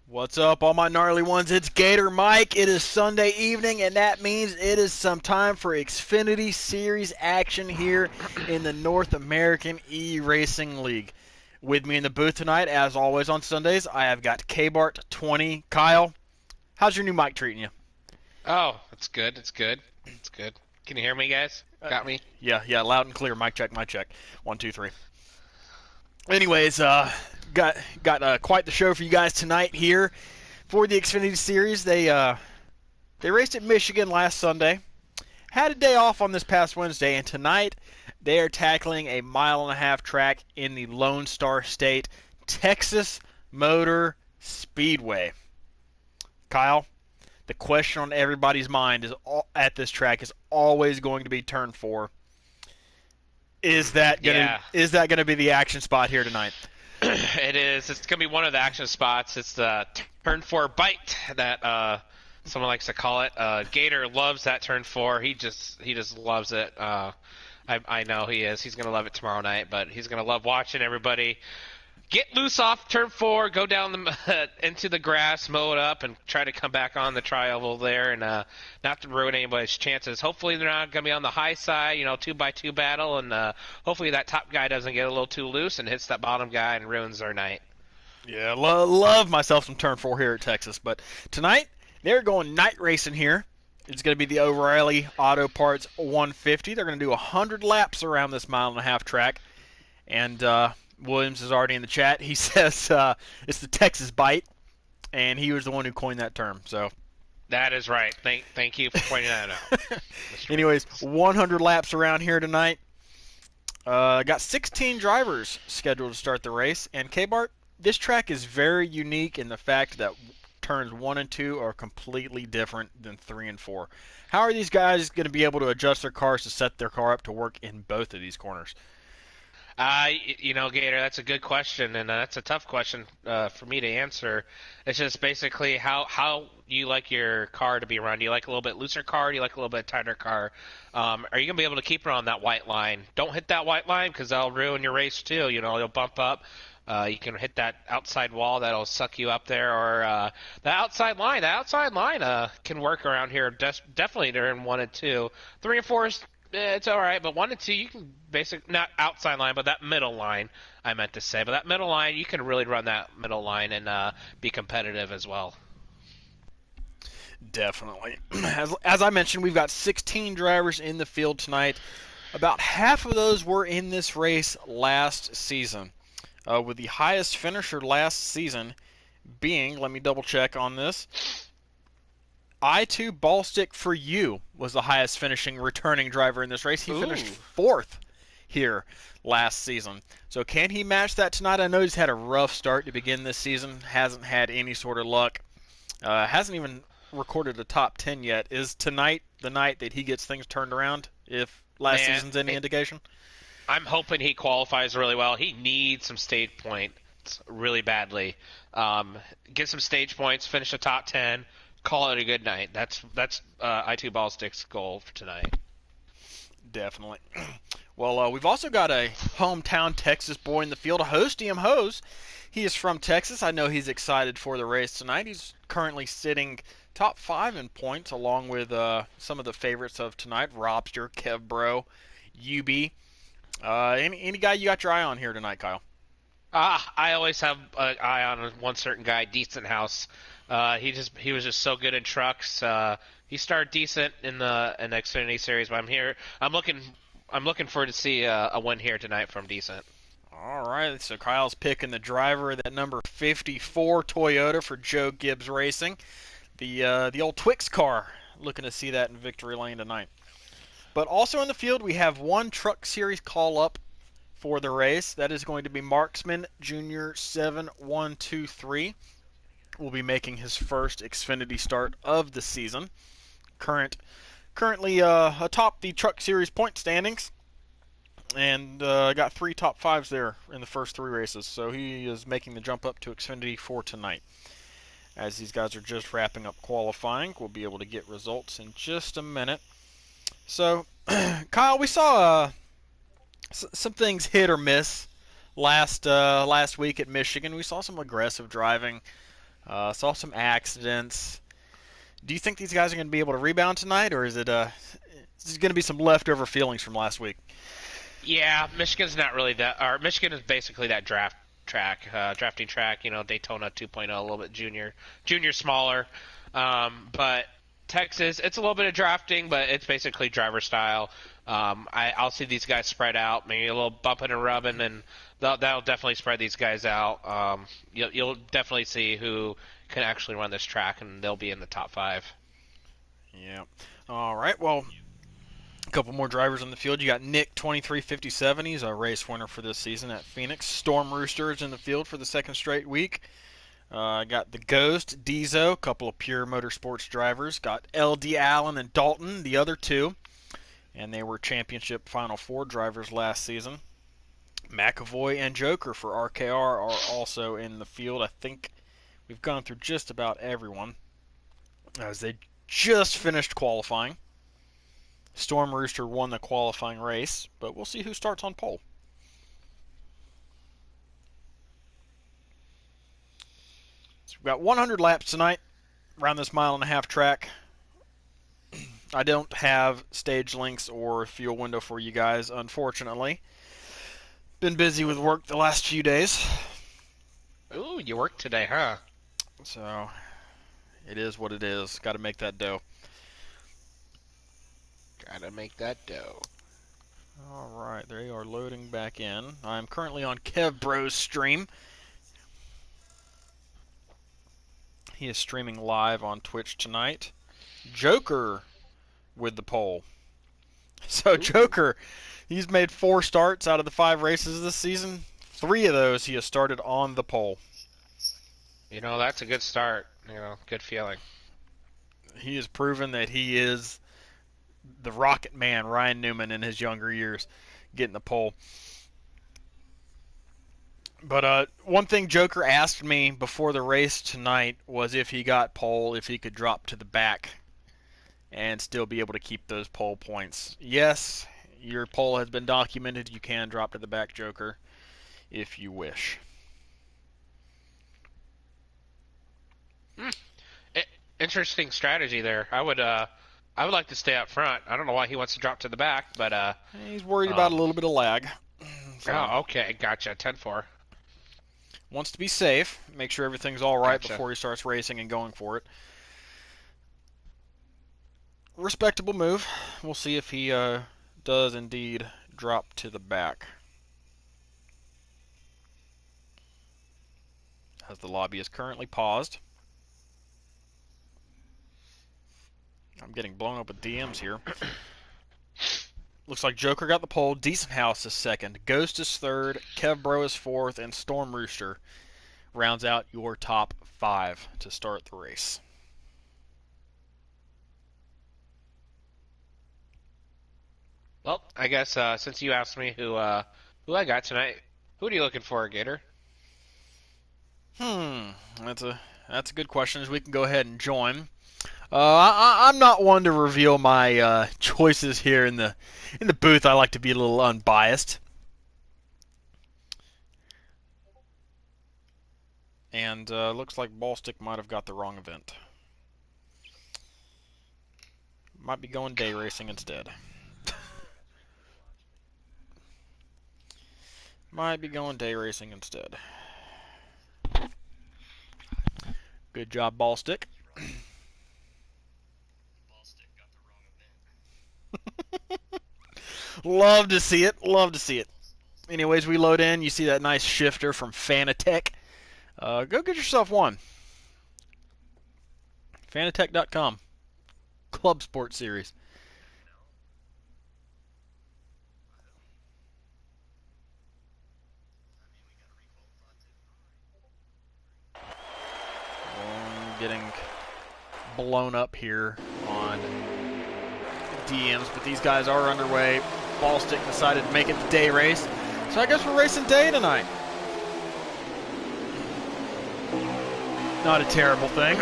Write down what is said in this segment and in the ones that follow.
What's up, all my gnarly ones? It's Gator Mike. It is Sunday evening, and that means it is some time for Xfinity Series action here in the North American E-Racing League. With me in the booth tonight, as always on Sundays, I have got KBart20. Kyle, how's your new mic treating you? Oh, it's good. It's good. It's good. Can you hear me, guys? Got me? Yeah, loud and clear. Mic check, mic check. 1, 2, 3. Anyways, got quite the show for you guys tonight here for the Xfinity Series. They raced at Michigan last Sunday, had a day off on this past Wednesday, and tonight they are tackling a mile-and-a-half track in the Lone Star State, Texas Motor Speedway. Kyle, the question on everybody's mind at this track is always going to be turn 4. Is that gonna be the action spot here tonight? It is. It's gonna be one of the action spots. It's the turn 4 bite that someone likes to call it. Gator loves that turn 4. He just loves it. I know he is. He's gonna love it tomorrow night, but he's gonna love watching everybody get loose off turn 4, go down into the grass, mow it up, and try to come back on the tri-oval there, and not to ruin anybody's chances. Hopefully they're not going to be on the high side, 2x2 battle, and hopefully that top guy doesn't get a little too loose and hits that bottom guy and ruins their night. Yeah, love myself some turn 4 here at Texas, but tonight they're going night racing here. It's going to be the O'Reilly Auto Parts 150. They're going to do 100 laps around this mile-and-a-half track, and Williams is already in the chat. He says it's the Texas bite, and he was the one who coined that term. So that is right. Thank you for pointing that out. Anyways, 100 laps around here tonight. Got 16 drivers scheduled to start the race, and K-Bart, this track is very unique in the fact that turns 1 and 2 are completely different than 3 and 4. How are these guys going to be able to adjust their cars to set their car up to work in both of these corners? Gator, that's a good question, and that's a tough question for me to answer. It's just basically how you like your car to be run. Do you like a little bit looser car? Do you like a little bit tighter car? Are you going to be able to keep her on that white line? Don't hit that white line because that'll ruin your race too. You'll bump up. You can hit that outside wall that'll suck you up there, or the outside line. The outside line can work around here definitely during 1 and 2. 3 and 4 is it's all right, but 1 and 2 you can not outside line, but that middle line I meant to say. But that middle line, you can really run that middle line and be competitive as well. Definitely. As I mentioned, we've got 16 drivers in the field tonight. About half of those were in this race last season, with the highest finisher last season being, let me double check on this, I2 Ballstick for you was the highest finishing returning driver in this race. He finished 4th here last season. So can he match that tonight? I know he's had a rough start to begin this season. Hasn't had any sort of luck. Hasn't even recorded a top 10 yet. Is tonight the night that he gets things turned around, if last season's any indication? I'm hoping he qualifies really well. He needs some stage points really badly. Get some stage points, finish a top 10, call it a good night. That's I2 Ballstick's goal for tonight. Definitely. Well, we've also got a hometown Texas boy in the field, a Hostium Hose. He is from Texas. I know he's excited for the race tonight. He's currently sitting top 5 in points, along with some of the favorites of tonight, Robster, Kev Bro, UB. Any guy you got your eye on here tonight, Kyle? I always have an eye on one certain guy, Decent House. He was just so good in trucks. He started decent in the Xfinity series, but I'm looking forward to see a win here tonight from Decent. All right, so Kyle's picking the driver of that number 54 Toyota for Joe Gibbs Racing, the old Twix car. Looking to see that in victory lane tonight. But also in the field, we have one Truck Series call up for the race. That is going to be Marksman Jr. 7123. Will be making his first Xfinity start of the season. Currently atop the Truck Series point standings, and got 3 top 5s there in the first 3 races. So he is making the jump up to Xfinity for tonight. As these guys are just wrapping up qualifying, we'll be able to get results in just a minute. So, Kyle, we saw some things hit or miss last week at Michigan. We saw some aggressive driving Saw some accidents. Do you think these guys are going to be able to rebound tonight, or is it going to be some leftover feelings from last week? Yeah, Michigan's not really that. Or Michigan is basically that drafting track. Daytona 2.0, a little bit junior smaller. But Texas, it's a little bit of drafting, but it's basically driver style. I'll see these guys spread out, maybe a little bumping and rubbing, and that'll definitely spread these guys out. You'll definitely see who can actually run this track, and they'll be in the top 5. Yeah. All right. Well, a couple more drivers on the field. You got Nick 2357. He's a race winner for this season at Phoenix. Storm Rooster is in the field for the second straight week. Got the Ghost, Diesel, a couple of pure motorsports drivers. Got L.D. Allen and Dalton, the other two. And they were championship Final Four drivers last season. McAvoy and Joker for RKR are also in the field. I think we've gone through just about everyone as they just finished qualifying. Storm Rooster won the qualifying race, but we'll see who starts on pole. So we've got 100 laps tonight around this mile-and-a-half track. I don't have stage links or fuel window for you guys, unfortunately. Been busy with work the last few days. Ooh, you worked today, huh? So, it is what it is. Got to make that dough. Gotta make that dough. Alright, they are loading back in. I'm currently on Kev Bro's stream. He is streaming live on Twitch tonight. Joker with the pole. So Ooh. Joker, he's made 4 starts out of the 5 races this season. 3 of those he has started on the pole. That's a good start. Good feeling. He has proven that he is the Rocket Man, Ryan Newman, in his younger years, getting the pole. But one thing Joker asked me before the race tonight was if he got pole, if he could drop to the back and still be able to keep those pole points. Yes, your pole has been documented. You can drop to the back, Joker, if you wish. Interesting strategy there. I would like to stay up front. I don't know why he wants to drop to the back, but He's worried about a little bit of lag. So. Oh, okay, gotcha. 10-4. Wants to be safe, make sure everything's all right Gotcha. before he starts racing and going for it. Respectable move. We'll see if he does indeed drop to the back. As the lobby is currently paused. I'm getting blown up with DMs here. Looks like Joker got the pole. Decent House is second. Ghost is third. Kev Bro is fourth. And Storm Rooster rounds out your top 5 to start the race. Well, I guess since you asked me who I got tonight, who are you looking for, Gator? That's a good question. As we can go ahead and join. I'm not one to reveal my choices here in the booth. I like to be a little unbiased. And looks like Ballstick might have got the wrong event. Might be going day racing instead. Might be going day racing instead. Good job, Ballstick. Love to see it. Love to see it. Anyways, we load in. You see that nice shifter from Fanatec. Go get yourself one. Fanatec.com. Club Sports Series. Getting blown up here on DMs, but these guys are underway. Ballstick decided to make it the day race, so I guess we're racing day tonight. Not a terrible thing.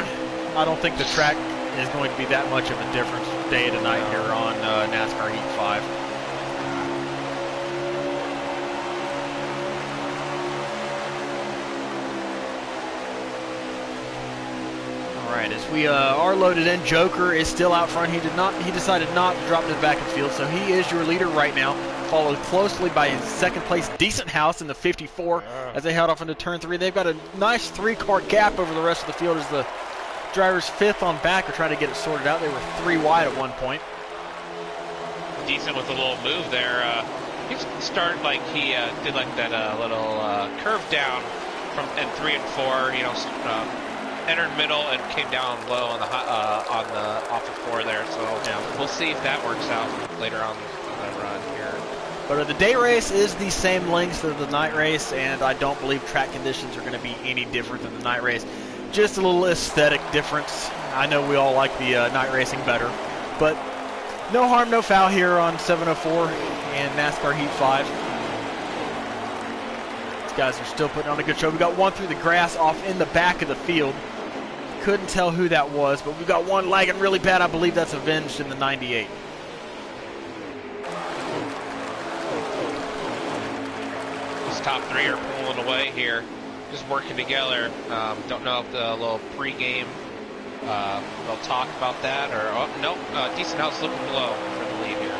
I don't think the track is going to be that much of a difference day to night here on NASCAR Heat 5. right, as we are loaded in, Joker is still out front. He decided not to drop to the back of the field, so he is your leader right now, followed closely by his second place Decent House in the 54 as they head off into turn 3. They've got a nice 3-car gap over the rest of the field as the drivers 5th on back are trying to get it sorted out. They were 3 wide at one point. Decent with a little move there. He started like he did like that little curve down from in 3 and 4. You know, entered middle and came down low on the off of 4 there. So yeah, we'll see if that works out later on the run here. But the day race is the same length as the night race, and I don't believe track conditions are going to be any different than the night race. Just a little aesthetic difference. I know we all like the night racing better, but no harm, no foul here on 704 and NASCAR Heat 5. These guys are still putting on a good show. We got one through the grass off in the back of the field. Couldn't tell who that was, but we got one lagging really bad. I believe that's Avenged in the 98. These top 3 are pulling away here, just working together. Don't know if the little pre-game they'll talk about that, or nope. Decent House looking low for the lead here.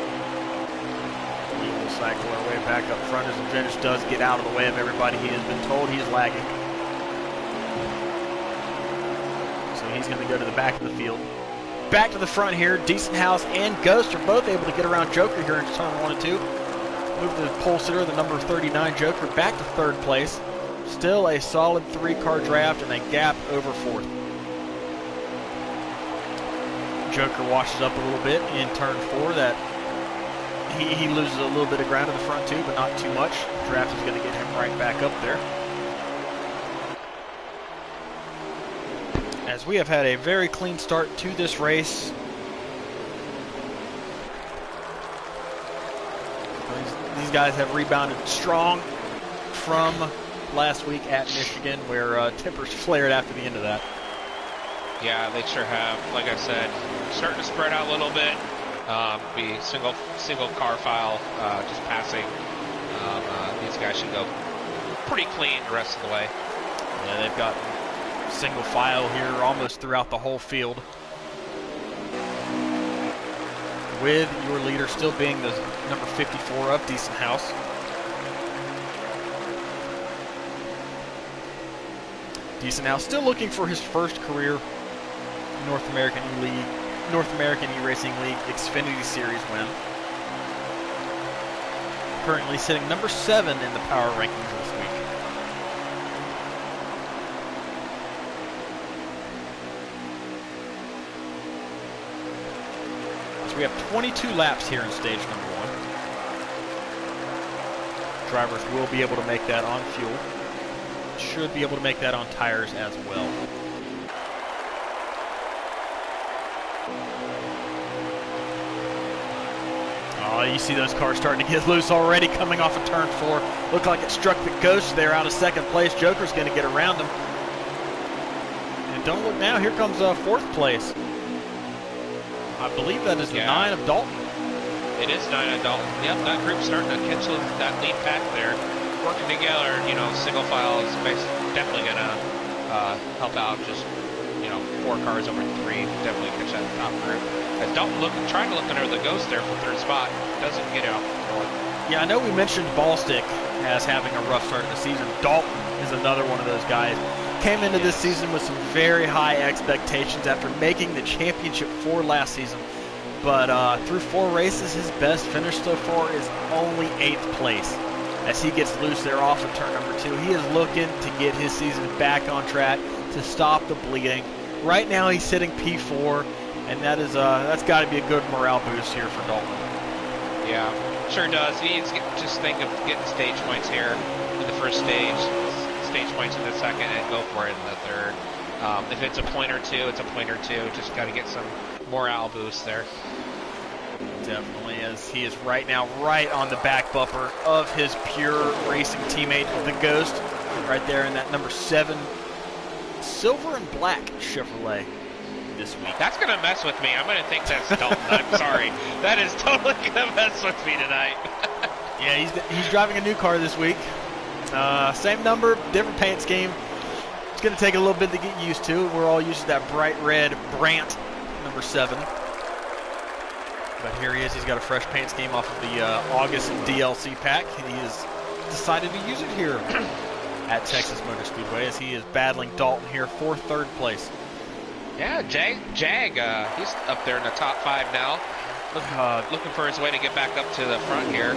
We will cycle our way back up front as Avenged does get out of the way of everybody. He has been told he's lagging. So he's going to go to the back of the field. Back to the front here. Decent House and Ghost are both able to get around Joker here in turn 1 and 2. Move the pole sitter, the number 39 Joker, back to 3rd place. Still a solid 3-car draft and a gap over 4th. Joker washes up a little bit in turn 4. That he loses a little bit of ground in the front too, but not too much. Draft is going to get him right back up there. As we have had a very clean start to this race. These guys have rebounded strong from last week at Michigan, where tempers flared after the end of that. Yeah, they sure have. Like I said, starting to spread out a little bit. Be single car file, just passing. These guys should go pretty clean the rest of the way. Yeah, they've got single file here almost throughout the whole field, with your leader still being the number 54 of Decent House. Decent House still looking for his first career North American E-Racing League Xfinity Series win. Currently sitting number 7 in the power rankings this week. So we have 22 laps here in stage number 1. Drivers will be able to make that on fuel. Should be able to make that on tires as well. Oh, you see those cars starting to get loose already coming off of turn 4. Looked like it struck the Ghost there out of 2nd place. Joker's going to get around him. And don't look now, here comes 4th place. I believe that is the 9 of Dalton. It is 9 of Dalton. Yep, that group's starting to catch that lead pack there. Working together, single file is definitely going to help out. Just, 4 cars over 3, definitely catch that top group. As Dalton trying to look under the Ghost there for 3rd spot, doesn't get out. Yeah, I know we mentioned Ballstick as having a rough start of the season. Dalton is another one of those guys. Came into this season with some very high expectations after making the championship 4 last season. But through 4 races, his best finish so far is only 8th place. As he gets loose there off of turn number 2, he is looking to get his season back on track to stop the bleeding. Right now he's sitting P4, and that's got to be a good morale boost here for Dalton. Yeah, sure does. He needs to just think of getting stage points here in the first stage points in the second, and go for it in the third. If it's a point or two, it's a point or two. Just got to get some morale boost there. Definitely, as he is right now right on the back bumper of his pure racing teammate, the Ghost, right there in that number 7 silver and black Chevrolet this week. That's going to mess with me. I'm going to think that's Dalton. I'm sorry. That is totally going to mess with me tonight. Yeah, he's driving a new car this week. Same number, different paint scheme. It's going to take a little bit to get used to. We're all used to that bright red Brant, number 7. But here he is. He's got a fresh paint scheme off of the August DLC pack. And he has decided to use it here at Texas Motor Speedway as he is battling Dalton here for 3rd place. Yeah, Jag, he's up there in the top 5 now. Looking for his way to get back up to the front here.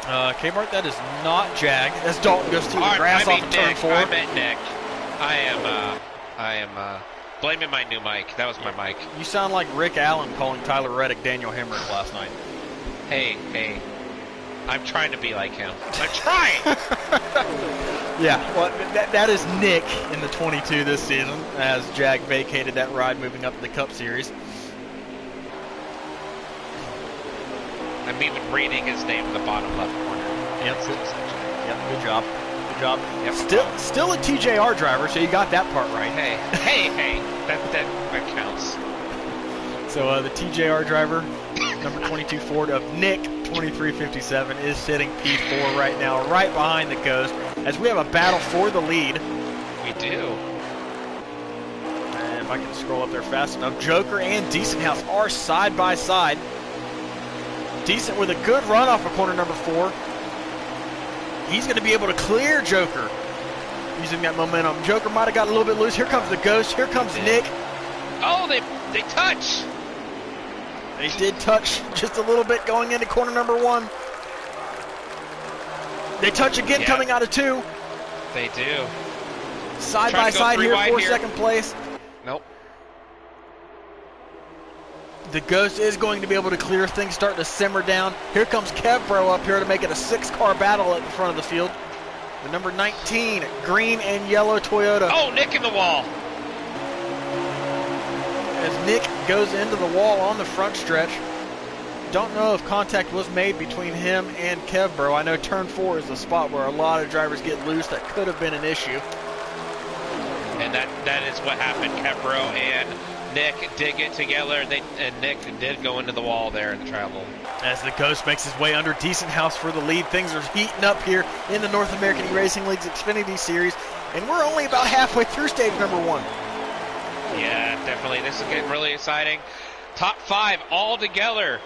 Kmart, that is not Jag. As Dalton goes through the grass off of turn 4. I meant Nick. I am blaming my new mic. That was my mic. You sound like Rick Allen calling Tyler Reddick Daniel Hemrick last night. Hey. I'm trying to be like him. I'm trying! Yeah, well, that is Nick in the 22 this season as Jag vacated that ride moving up to the Cup Series. I'm even reading his name in the bottom left corner. Yep, good job. Good job. Yep. Still a TJR driver, so you got that part right. Hey, that counts. So the TJR driver, number 22 Ford of Nick 2357, is sitting P4 right now, right behind the Ghost, as we have a battle for the lead. We do. And if I can scroll up there fast enough, Joker and Decent House are side by side. Decent with a good run off of corner number 4. He's going to be able to clear Joker using that momentum. Joker might have got a little bit loose. Here comes the Ghost. Here comes Nick. Oh, they touch. They did touch just a little bit going into corner number 1. They touch again coming out of 2. They do. Side by side here for 2nd place. Nope. The Ghost is going to be able to clear things, starting to simmer down. Here comes Kevbro up here to make it a 6-car battle at the front of the field. The number 19, green and yellow Toyota. Oh, Nick in the wall. As Nick goes into the wall on the front stretch. Don't know if contact was made between him and Kevbro. I know turn 4 is the spot where a lot of drivers get loose. That could have been an issue. And that is what happened. Kevbro and Nick did get together, and Nick did go into the wall there in the travel. As the Ghost makes his way under Decent House for the lead, things are heating up here in the North American E-Racing League's Xfinity Series, and we're only about halfway through stage number 1. Yeah, definitely. This is getting really exciting. Top 5 all together.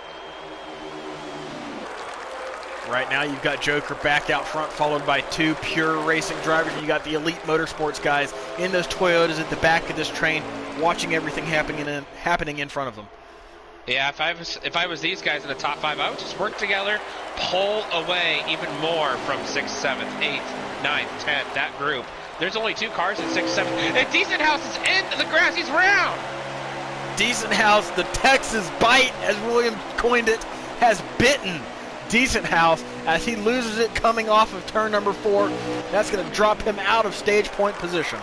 Right now you've got Joker back out front, followed by 2 pure racing drivers, and you got the Elite Motorsports guys in those Toyotas at the back of this train, watching everything happening in front of them. Yeah, if I was these guys in the top 5, I would just work together, pull away even more from 6th, 7th, 8th, 9th, 10th, that group. There's only 2 cars in 6th, 7th, and Decent House is in the grass. He's round. Decent House, the Texas bite, as William coined it, has bitten Decent House as he loses it coming off of turn number 4. That's going to drop him out of stage point position.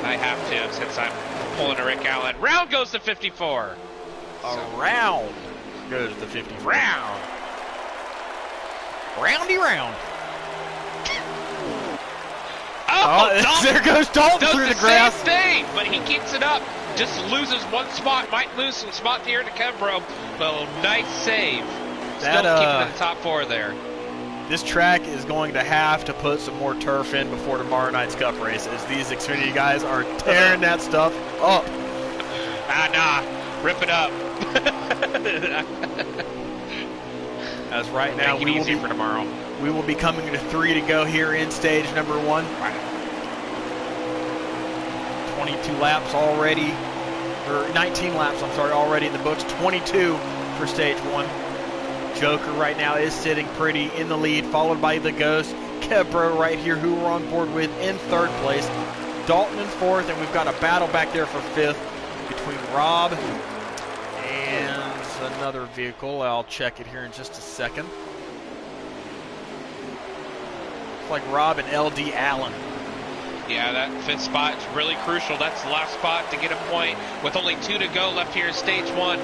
I have to, since I'm pulling a Rick Allen. Round goes to 54. Round goes to 54. Round. Roundy round. Oh, there goes Dalton through the grass. Same thing, but he keeps it up. Just loses one spot. Might lose some spot here to Kevbro. But nice save. Still keeping in the top 4 there. This track is going to have to put some more turf in before tomorrow night's Cup race, as these Xfinity guys are tearing that stuff up. Nah. Rip it up. As right now, we will be for tomorrow. We will be coming to 3 to go here in stage number 1. 22 laps already, or 19 laps, I'm sorry, already in the books. 22 for stage 1. Joker right now is sitting pretty in the lead, followed by the Ghost. Kevbro right here, who we're on board with, in 3rd place. Dalton in 4th, and we've got a battle back there for 5th between Rob and another vehicle. I'll check it here in just a second. Looks like Rob and LD Allen. Yeah, that 5th spot is really crucial. That's the last spot to get a point with only 2 to go left here in stage 1.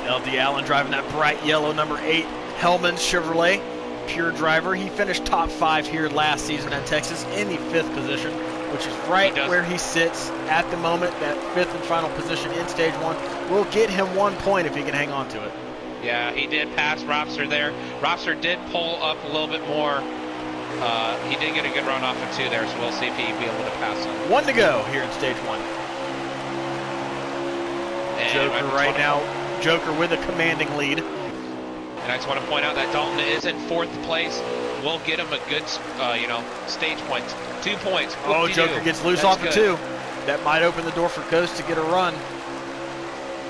LD Allen driving that bright yellow number 8 Hellman's Chevrolet. Pure driver. He finished top 5 here last season at Texas in the 5th position, which is right where he sits at the moment. That 5th and final position in stage 1 will get him 1 point if he can hang on to it. Yeah, he did pass Robster there. Robster did pull up a little bit more. He did get a good run off of 2 there, so we'll see if he'd be able to pass him. 1 to go here in stage 1. And Joker right now, Joker with a commanding lead. And I just want to point out that Dalton is in 4th place. We'll get him a good, stage points. 2 points. Oh, Joker gets loose off of 2. That might open the door for Ghost to get a run.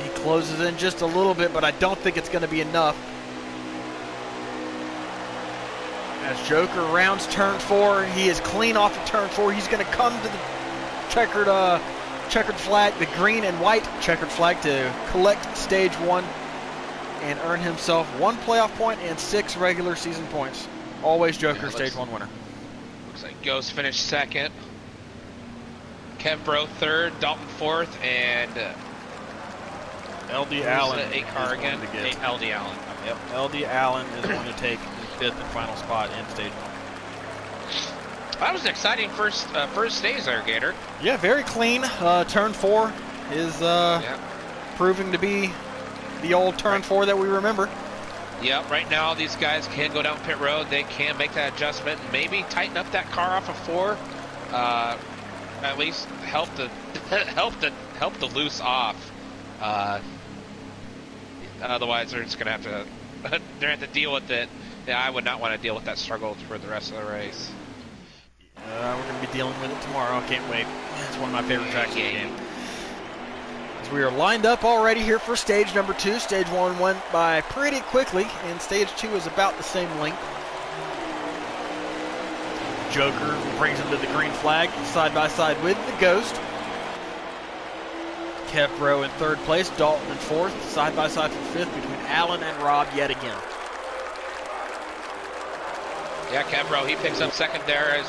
He closes in just a little bit, but I don't think it's going to be enough. As Joker rounds turn 4, he is clean off of turn 4. He's going to come to the checkered flag, the green and white checkered flag, to collect stage 1 and earn himself 1 playoff point and 6 regular season points. Always Joker, stage 1 winner. Looks like Ghost finished 2nd. Kev Bro 3rd, Dalton 4th, and LD Allen. 8 car again. LD Allen. Yep, LD Allen is going to take the 5th and final spot in stage 1. That was an exciting first stage there, Gator. Yeah, very clean. Turn 4 is proving to be the old turn 4 that we remember. Yep, right now these guys can go down pit road. They can make that adjustment and maybe tighten up that car off of 4. At least help the help the loose off. Otherwise, they're just gonna have to deal with it. Yeah, I would not want to deal with that struggle for the rest of the race. We're gonna be dealing with it tomorrow. I can't wait. It's one of my favorite tracks in the game. As we are lined up already here for stage number 2. Stage 1 went by pretty quickly, and stage 2 is about the same length. Joker brings him to the green flag, side by side with the Ghost. Kev Bro in 3rd place, Dalton in 4th, side by side for 5th between Allen and Rob yet again. Yeah, Kev Bro, he picks up 2nd there as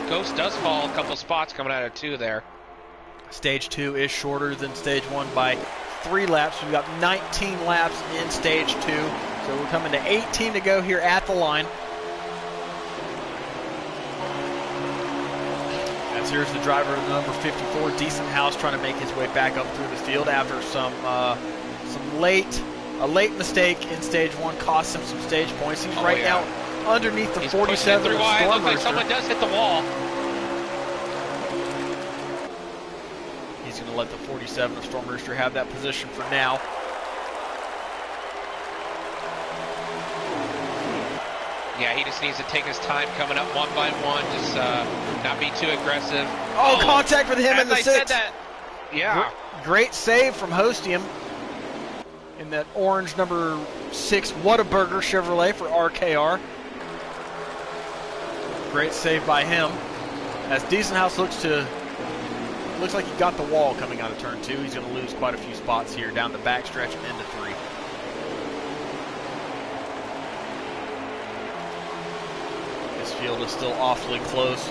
Ghost does fall a couple spots coming out of 2 there. Stage 2 is shorter than stage 1 by 3 laps. We've got 19 laps in stage 2. So we're coming to 18 to go here at the line. As here's the driver of the number 54, Decent House, trying to make his way back up through the field after a late mistake in stage 1 cost him some stage points. He's now underneath the 47 of Stormrooster. Looks like someone does hit the wall. He's going to let the 47 of Stormrooster have that position for now. Yeah, he just needs to take his time coming up 1 by 1, just not be too aggressive. Oh, contact with him in the 6th. Said that. Yeah. Great save from Hostium in that orange number 6 Whataburger Chevrolet for RKR. Great save by him. As Decent House looks like he got the wall coming out of turn 2. He's going to lose quite a few spots here down the backstretch and into 3. This field is still awfully close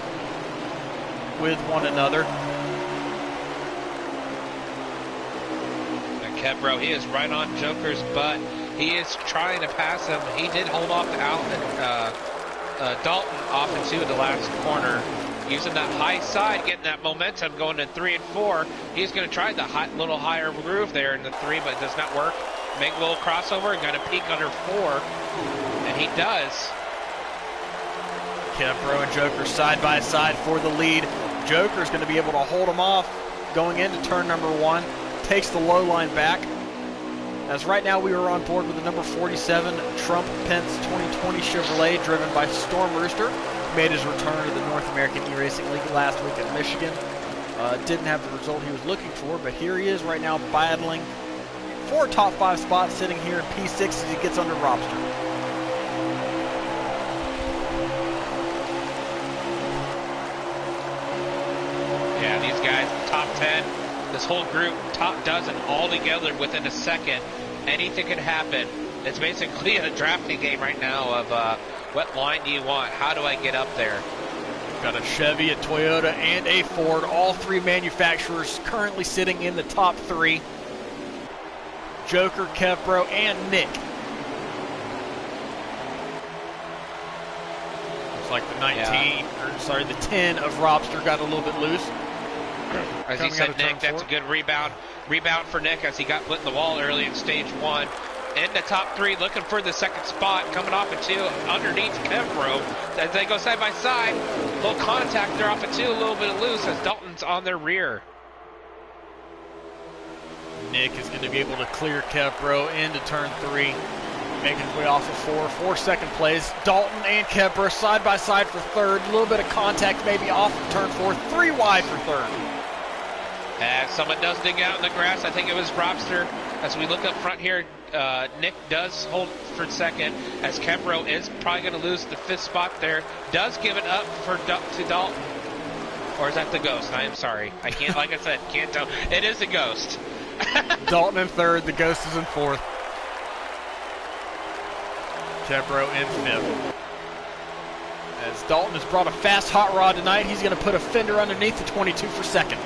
with one another. And Kevro, he is right on Joker's butt. He is trying to pass him. He did hold off to Dalton off into the last corner. Using that high side, getting that momentum going to 3 and 4. He's going to try the little higher groove there in the 3, but it does not work. Make a little crossover and got to peek under 4. And he does. Kevro and Joker side by side for the lead. Joker's going to be able to hold him off going into turn number 1. Takes the low line back. As right now we are on board with the number 47 Trump Pence 2020 Chevrolet driven by Storm Rooster. Made his return to the North American E-Racing League last week at Michigan. Didn't have the result he was looking for, but here he is right now battling for top 5 spots, sitting here in P6 as he gets under Robster. Yeah, these guys, top 10, this whole group, top dozen all together within a second. Anything could happen. It's basically a drafting game right now of what line do you want? How do I get up there? Got a Chevy, a Toyota, and a Ford. All 3 manufacturers currently sitting in the top 3. Joker, Kevbro, and Nick. Looks like the 10 of Robster got a little bit loose. As he said, Nick, that's a good rebound. Rebound for Nick as he got put in the wall early in stage 1. In the top 3, looking for the second spot, coming off of 2 underneath Kemro. As they go side by side, a little contact there off of 2, a little bit loose as Dalton's on their rear. Nick is going to be able to clear Kemro into turn 3, making his way off of 4 second place. Dalton and Kemro side by side for third. A little bit of contact maybe off of turn 4, 3 wide for third. As someone does dig out in the grass, I think it was Robster. As we look up front here, Nick does hold for second, as Kemro is probably going to lose the 5th spot there. Does give it up to Dalton. Or is that the Ghost? I am sorry. I can't, like I said, can't tell. It is the Ghost. Dalton in 3rd, the Ghost is in 4th. Kemro in 5th. As Dalton has brought a fast hot rod tonight, he's going to put a fender underneath the 22 for second.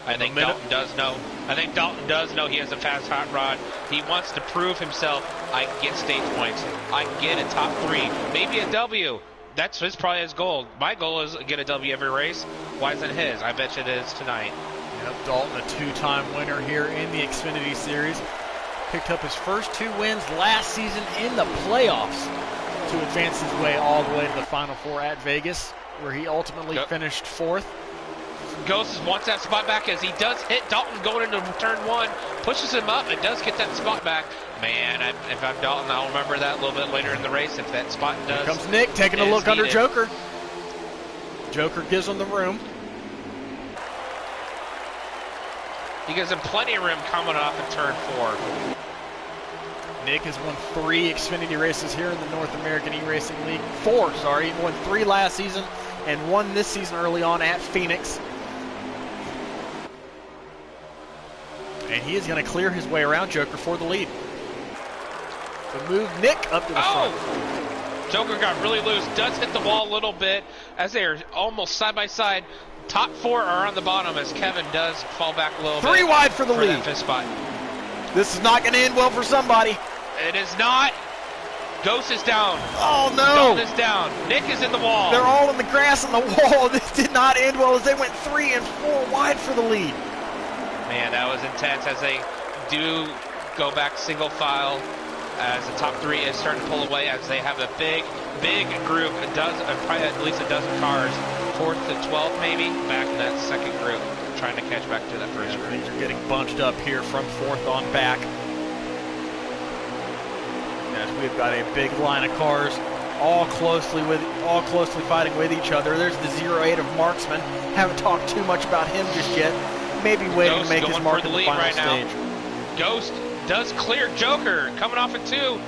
I think Dalton does know. I think Dalton does know he has a fast hot rod. He wants to prove himself. I can get stage points. I can get a top 3, maybe a W. That's probably his goal. My goal is to get a W every race. Why isn't his? I bet you it is tonight. Yep, Dalton, a 2-time winner here in the Xfinity Series. Picked up his first 2 wins last season in the playoffs to advance his way all the way to the Final 4 at Vegas, where he ultimately finished 4th. Ghost wants that spot back as he does hit Dalton going into turn 1, pushes him up and does get that spot back. Man, if I'm Dalton, I'll remember that a little bit later in the race if that spot does. Here comes Nick taking a look under Joker. Joker gives him the room. He gives him plenty of room coming off of turn 4. Nick has won 3 Xfinity races here in the North American E-Racing League. 4, sorry. He won 3 last season and 1 this season early on at Phoenix. And he is going to clear his way around Joker for the lead. So move Nick up to the front. Joker got really loose, does hit the wall a little bit as they are almost side by side. Top 4 are on the bottom as Kevin does fall back a little bit. 3 wide for the lead. That 5th spot. This is not going to end well for somebody. It is not. Ghost is down. Oh, no. Dalton is down. Nick is in the wall. They're all in the grass on the wall. This did not end well as they went 3 and 4 wide for the lead. Man, that was intense as they do go back single file as the top 3 is starting to pull away as they have a big group, probably at least a dozen cars, 4th to 12th maybe, back in that second group, trying to catch back to that first group. Things are getting bunched up here from 4th on back. As we've got a big line of cars all closely fighting with each other. There's the 08 of Marksman. Haven't talked too much about him just yet. Maybe waiting to make his mark in the final stage. Ghost does clear Joker coming off at 2.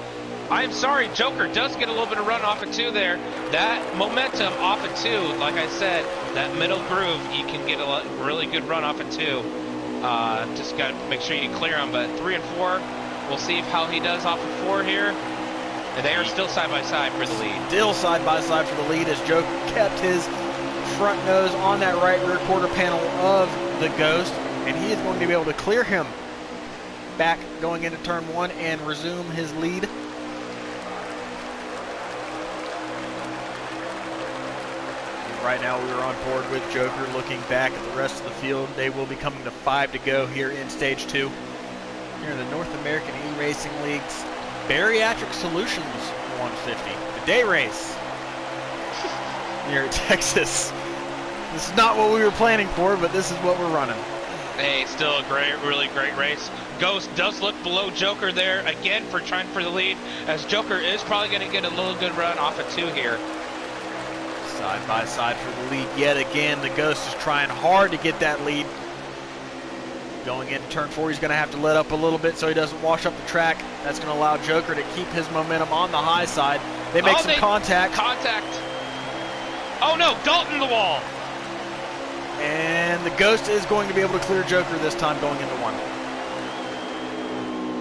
I'm sorry, Joker does get a little bit of run off at 2 there. That momentum off at 2, like I said, that middle groove, you can get a really good run off at 2. Just got to make sure you clear him. But 3 and 4, we'll see how he does off of 4 here. And they are still side by side for the lead. Still side by side for the lead as Joker kept his front nose on that right rear quarter panel of the Ghost, and he is going to be able to clear him back going into turn 1 and resume his lead. Right now we are on board with Joker looking back at the rest of the field. They will be coming to 5 to go here in stage 2. Here in the North American E-Racing League's Bariatric Solutions 150, the day race here at Texas. This is not what we were planning for, but this is what we're running. Hey, still a really great race. Ghost does look below Joker there again for trying for the lead, as Joker is probably going to get a little good run off of 2 here. Side by side for the lead yet again. The Ghost is trying hard to get that lead. Going into turn 4, he's going to have to let up a little bit so he doesn't wash up the track. That's going to allow Joker to keep his momentum on the high side. They make some contact. Oh no, Dalton the wall. And the Ghost is going to be able to clear Joker this time going into 1.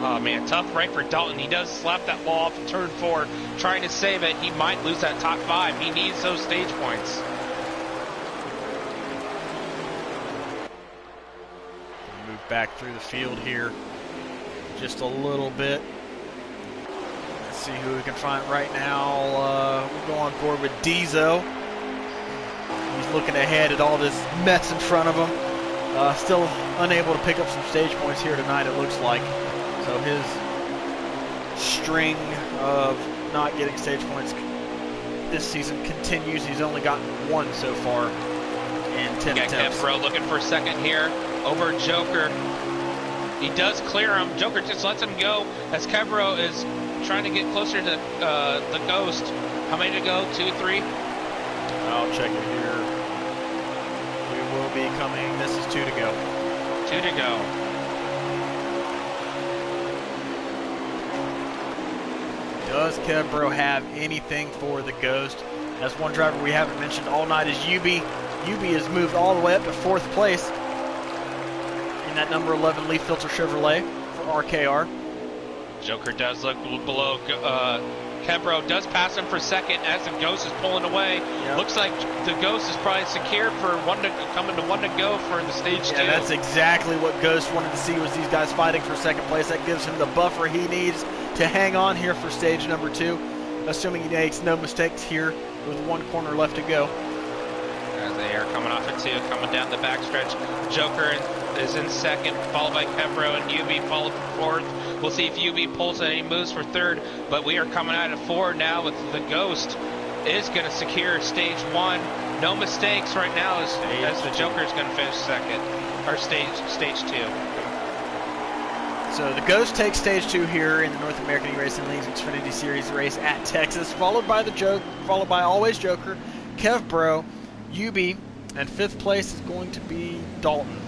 Oh man, tough right for Dalton. He does slap that ball off in turn 4, trying to save it. He might lose that top 5. He needs those stage points. Back through the field here just a little bit. see who we can find right now. We'll go on board with Diesel. He's looking ahead at all this mess in front of him. Still unable to pick up some stage points here tonight, it looks like. So his string of not getting stage points this season continues. He's only gotten one so far in 10 attempts. Kevbro looking for a second here over Joker. He does clear him. Joker just lets him go as Kevbro is trying to get closer to the Ghost. How many to go? 2, 3? I'll check it here. We will be coming. This is 2 to go. 2 to go. Does Kevbro have anything for the Ghost? That's one driver we haven't mentioned all night is Yubi. Yubi has moved all the way up to 4th place in that number 11 Leaf Filter Chevrolet for RKR. Joker does look below. Kevbro does pass him for second as the Ghost is pulling away. Yep. Looks like the Ghost is probably secured for coming to 1 to go for the stage 2. That's exactly what Ghost wanted to see, was these guys fighting for second place. That gives him the buffer he needs to hang on here for stage number 2, assuming he makes no mistakes here with 1 corner left to go. As they are coming off at 2, coming down the backstretch. Joker is in second, followed by Kevbro and Yubi, followed for 4th. We'll see if Yubi pulls any moves for 3rd, but we are coming out of 4 now with the Ghost is going to secure stage 1. No mistakes right now as the Joker is going to finish second, or stage 2. So the Ghost takes stage 2 here in the North American E-Racing League's Xfinity Series race at Texas, followed by always Joker, Kevbro, Yubi, and 5th place is going to be Dalton.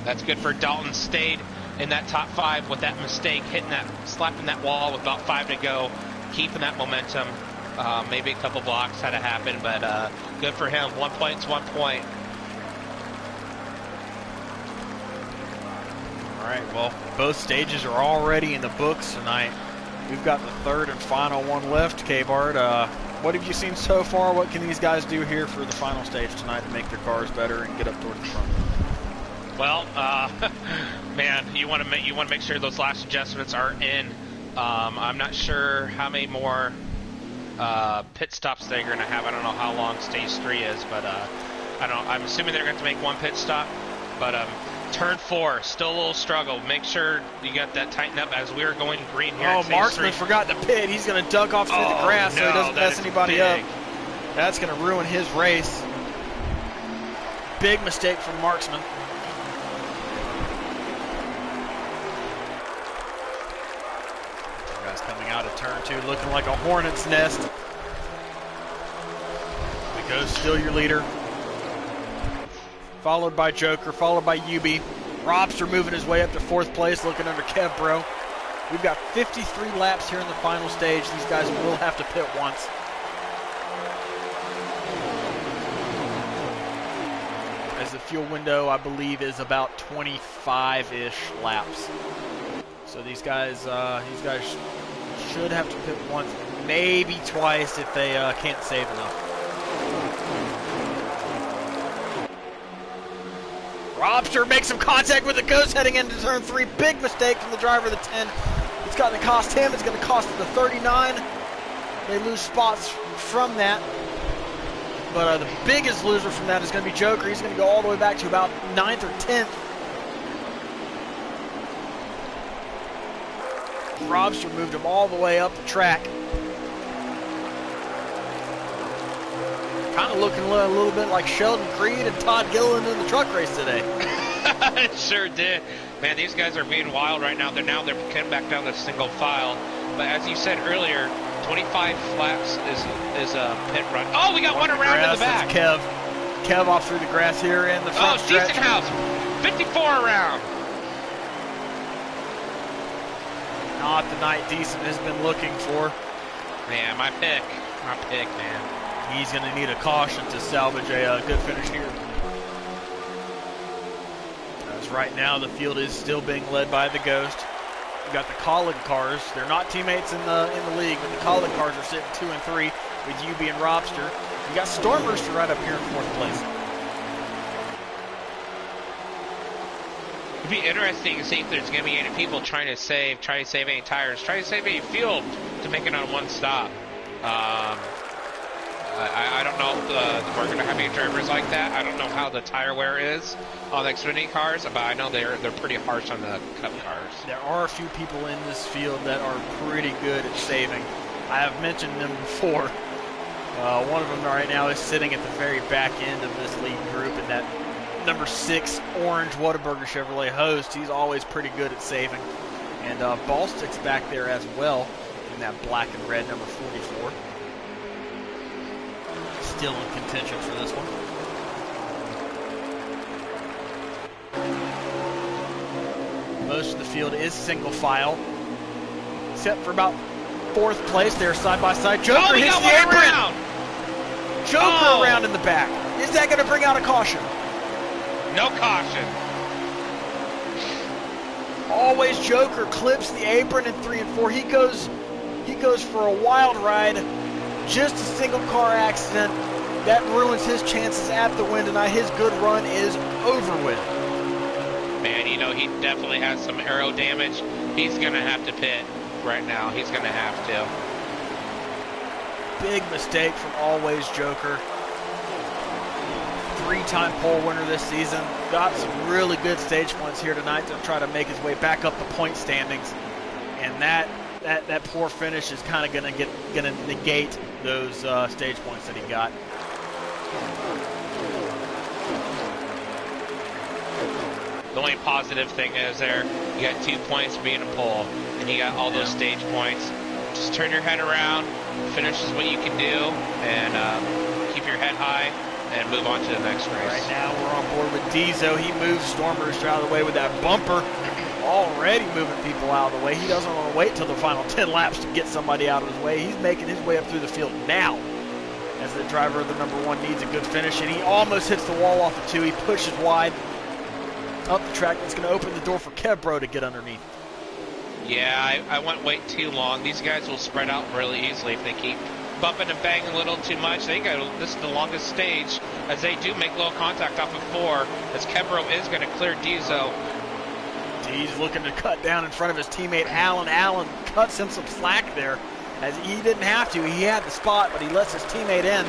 That's good for Dalton. Stayed in that top 5 with that mistake, slapping that wall with about 5 to go, keeping that momentum. Maybe a couple blocks had to happen, but good for him. 1 point's 1 point. All right, well, both stages are already in the books tonight. We've got the 3rd and final one left, K-Bart. What have you seen so far? What can these guys do here for the final stage tonight to make their cars better and get up towards the front? Well, man, you want to make sure those last adjustments are in. I'm not sure how many more pit stops they're going to have. I don't know how long stage 3 is, but I'm assuming they're going to make 1 pit stop. But turn 4, still a little struggle. Make sure you got that tightened up as we are going green here. Oh, Marksman forgot to pit. He's going to duck off through the grass so he doesn't mess anybody up. That's going to ruin his race. Big mistake from Marksman. Guys coming out of turn 2 looking like a hornet's nest. The Ghost still your leader. Followed by Joker, followed by Yubi. Robster moving his way up to 4th place, looking under Kevbro. We've got 53 laps here in the final stage. These guys will have to pit once. As the fuel window, I believe, is about 25-ish laps. So these guys should have to pit once, maybe twice if they can't save enough. Robster makes some contact with the Ghost heading into turn 3. Big mistake from the driver of the 10. It's going to cost him. It's going to cost the 39. They lose spots from that. But the biggest loser from that is going to be Joker. He's going to go all the way back to about 9th or 10th. Robster moved him all the way up the track. Kind of looking a little bit like Sheldon Creed and Todd Gilliland in the truck race today. It sure did. Man, these guys are being wild right now. They're coming back down to single file. But as you said earlier, 25 laps is a pit run. Oh, we got one around in the back. Kev off through the grass here in the front stretch. Decent house. 54 around. Not the night Decent has been looking for. Man, my pick, man. He's going to need a caution to salvage a good finish here. As right now, the field is still being led by the Ghost. We've got the Collin cars. They're not teammates in the league, but the Collin cars are sitting 2 and 3 with Yubi and Robster. You got Storm Rooster right up here in 4th place. It'd be interesting to see if there's going to be any people trying to save any tires, trying to save any fuel to make it on one stop. I don't know if we're going to have any drivers like that. I don't know how the tire wear is on the Xfinity cars, but I know they're pretty harsh on the Cup cars. There are a few people in this field that are pretty good at saving. I have mentioned them before. One of them right now is sitting at the very back end of this lead group in that number 6 orange Whataburger Chevrolet Host. He's always pretty good at saving. And Ballstick's back there as well in that black and red number 44. Still in contention for this one. Most of the field is single file, except for about 4th place there, side by side. Joker hits the apron. Joker around in the back. Is that going to bring out a caution? No caution. Always Joker clips the apron in 3 and 4. He goes for a wild ride. Just a single car accident that ruins his chances at the win tonight. His good run is over with. Man, you know, he definitely has some aero damage. He's going to have to pit right now. He's going to have to. Big mistake from Always Joker. 3-time pole winner this season. Got some really good stage points here tonight to try to make his way back up the point standings. And that poor finish is kind of going to negate those stage points that he got. The only positive thing is there, you got 2 points for being a pole, and you got all those stage points. Just turn your head around, finish is what you can do, and keep your head high, and move on to the next race. Right now we're on board with Diesel. He moves Storm Rooster out of the way with that bumper. Already moving people out of the way. He doesn't want to wait till the final 10 laps to get somebody out of his way. He's making his way up through the field now as the driver of the number 1 needs a good finish, and he almost hits the wall off the 2. He pushes wide up the track. That's going to open the door for Kevbro to get underneath. Yeah, I wouldn't wait too long. These guys will spread out really easily if they keep bumping and banging a little too much. This is the longest stage, as they do make little contact off of 4, as Kevbro is going to clear Diesel. He's looking to cut down in front of his teammate Allen. Allen cuts him some slack there, as he didn't have to. He had the spot, but he lets his teammate in.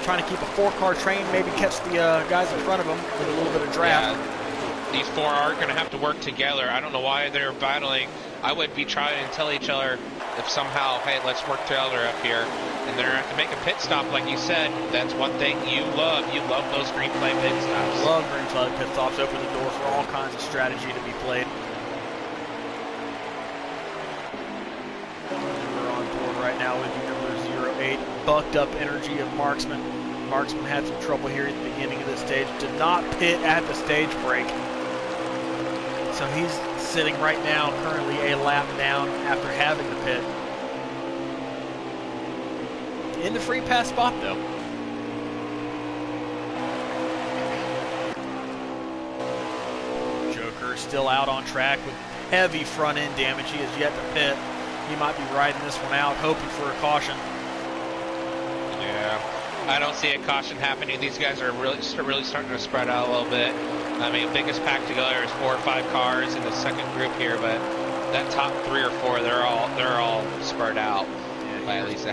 Trying to keep a 4-car train, maybe catch the guys in front of him with a little bit of draft. Yeah, these 4 are going to have to work together. I don't know why they're battling. I would be trying to tell each other if somehow, hey, let's work together up here. And they're going to have to make a pit stop, like you said. That's one thing you love. You love those green flag pit stops. Love green flag pit stops. Open the door for all kinds of strategy to be played. We're on board right now with number 08. Bucked up energy of Marksman. Marksman had some trouble here at the beginning of the stage. Did not pit at the stage break. So he's sitting right now currently a lap down after having the pit. In the free pass spot though. Joker still out on track with heavy front end damage. He has yet to pit. He might be riding this one out, hoping for a caution. Yeah, I don't see a caution happening. These guys are really starting to spread out a little bit. I mean, biggest pack together is 4 or 5 cars in the second group here, but that top 3 or 4, they're all spread out by at least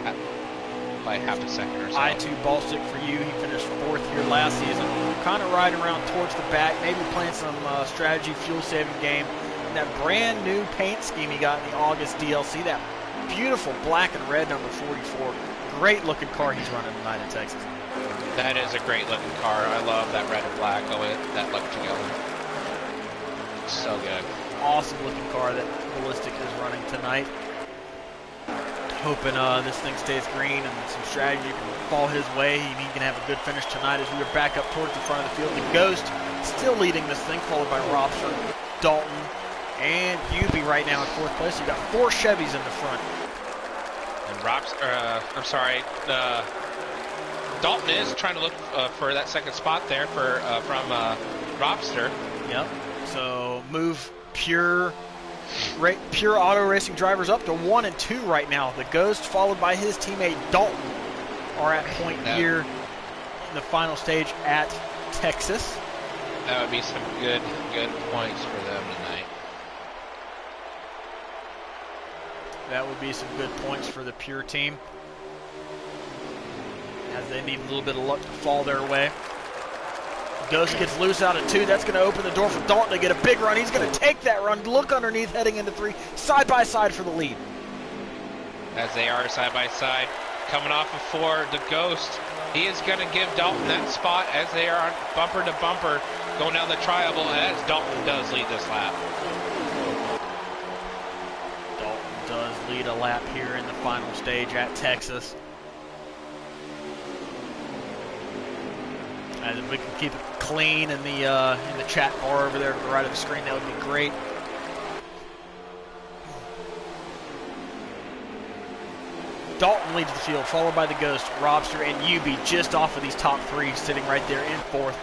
by half a second or so. I2 Ballstick for you. He finished 4th here last season. Kind of riding around towards the back, maybe playing some strategy fuel saving game. And that brand new paint scheme he got in the August DLC, that beautiful black and red number 44. Great looking car he's running tonight in Texas. That is a great looking car. I love that red and black. Oh, that look together. So good. Awesome looking car that Ballistic is running tonight. Hoping this thing stays green and some strategy can fall his way. He can have a good finish tonight as we are back up towards the front of the field. The Ghost still leading this thing, followed by Robson, Dalton, and Hubie right now in 4th place. You've got 4 Chevys in the front. And Dalton is trying to look for that second spot there from Robster. Yep. So move pure auto racing drivers up to 1 and 2 right now. The Ghost, followed by his teammate Dalton, are at point here in the final stage at Texas. That would be some good points for them tonight. That would be some good points for the Pure team, as they need a little bit of luck to fall their way. Ghost gets loose out at 2. That's going to open the door for Dalton to get a big run. He's going to take that run, look underneath, heading into 3, side by side for the lead. As they are side by side, coming off of 4, the Ghost, he is going to give Dalton that spot as they are bumper to bumper going down the tri-oval, as Dalton does lead this lap. Dalton does lead a lap here in the final stage at Texas. And if we can keep it clean in the chat bar over there to the right of the screen, that would be great. Dalton leads the field, followed by the Ghost, Robster, and Ubi just off of these top 3, sitting right there in 4th.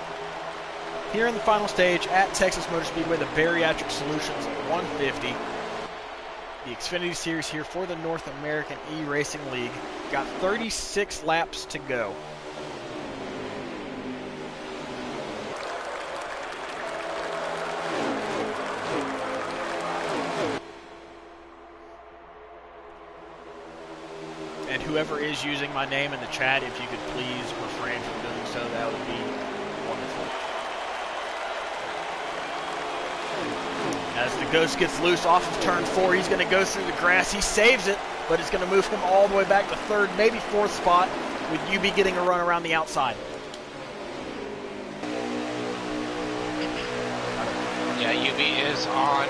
Here in the final stage at Texas Motor Speedway, the Bariatric Solutions 150. The Xfinity Series here for the North American E-Racing League. Got 36 laps to go. And whoever is using my name in the chat, if you could please refrain from doing so, that would be wonderful. As the Ghost gets loose off of turn 4, he's going to go through the grass. He saves it, but it's going to move him all the way back to 3rd, maybe 4th spot, with UB getting a run around the outside. Yeah, UB is on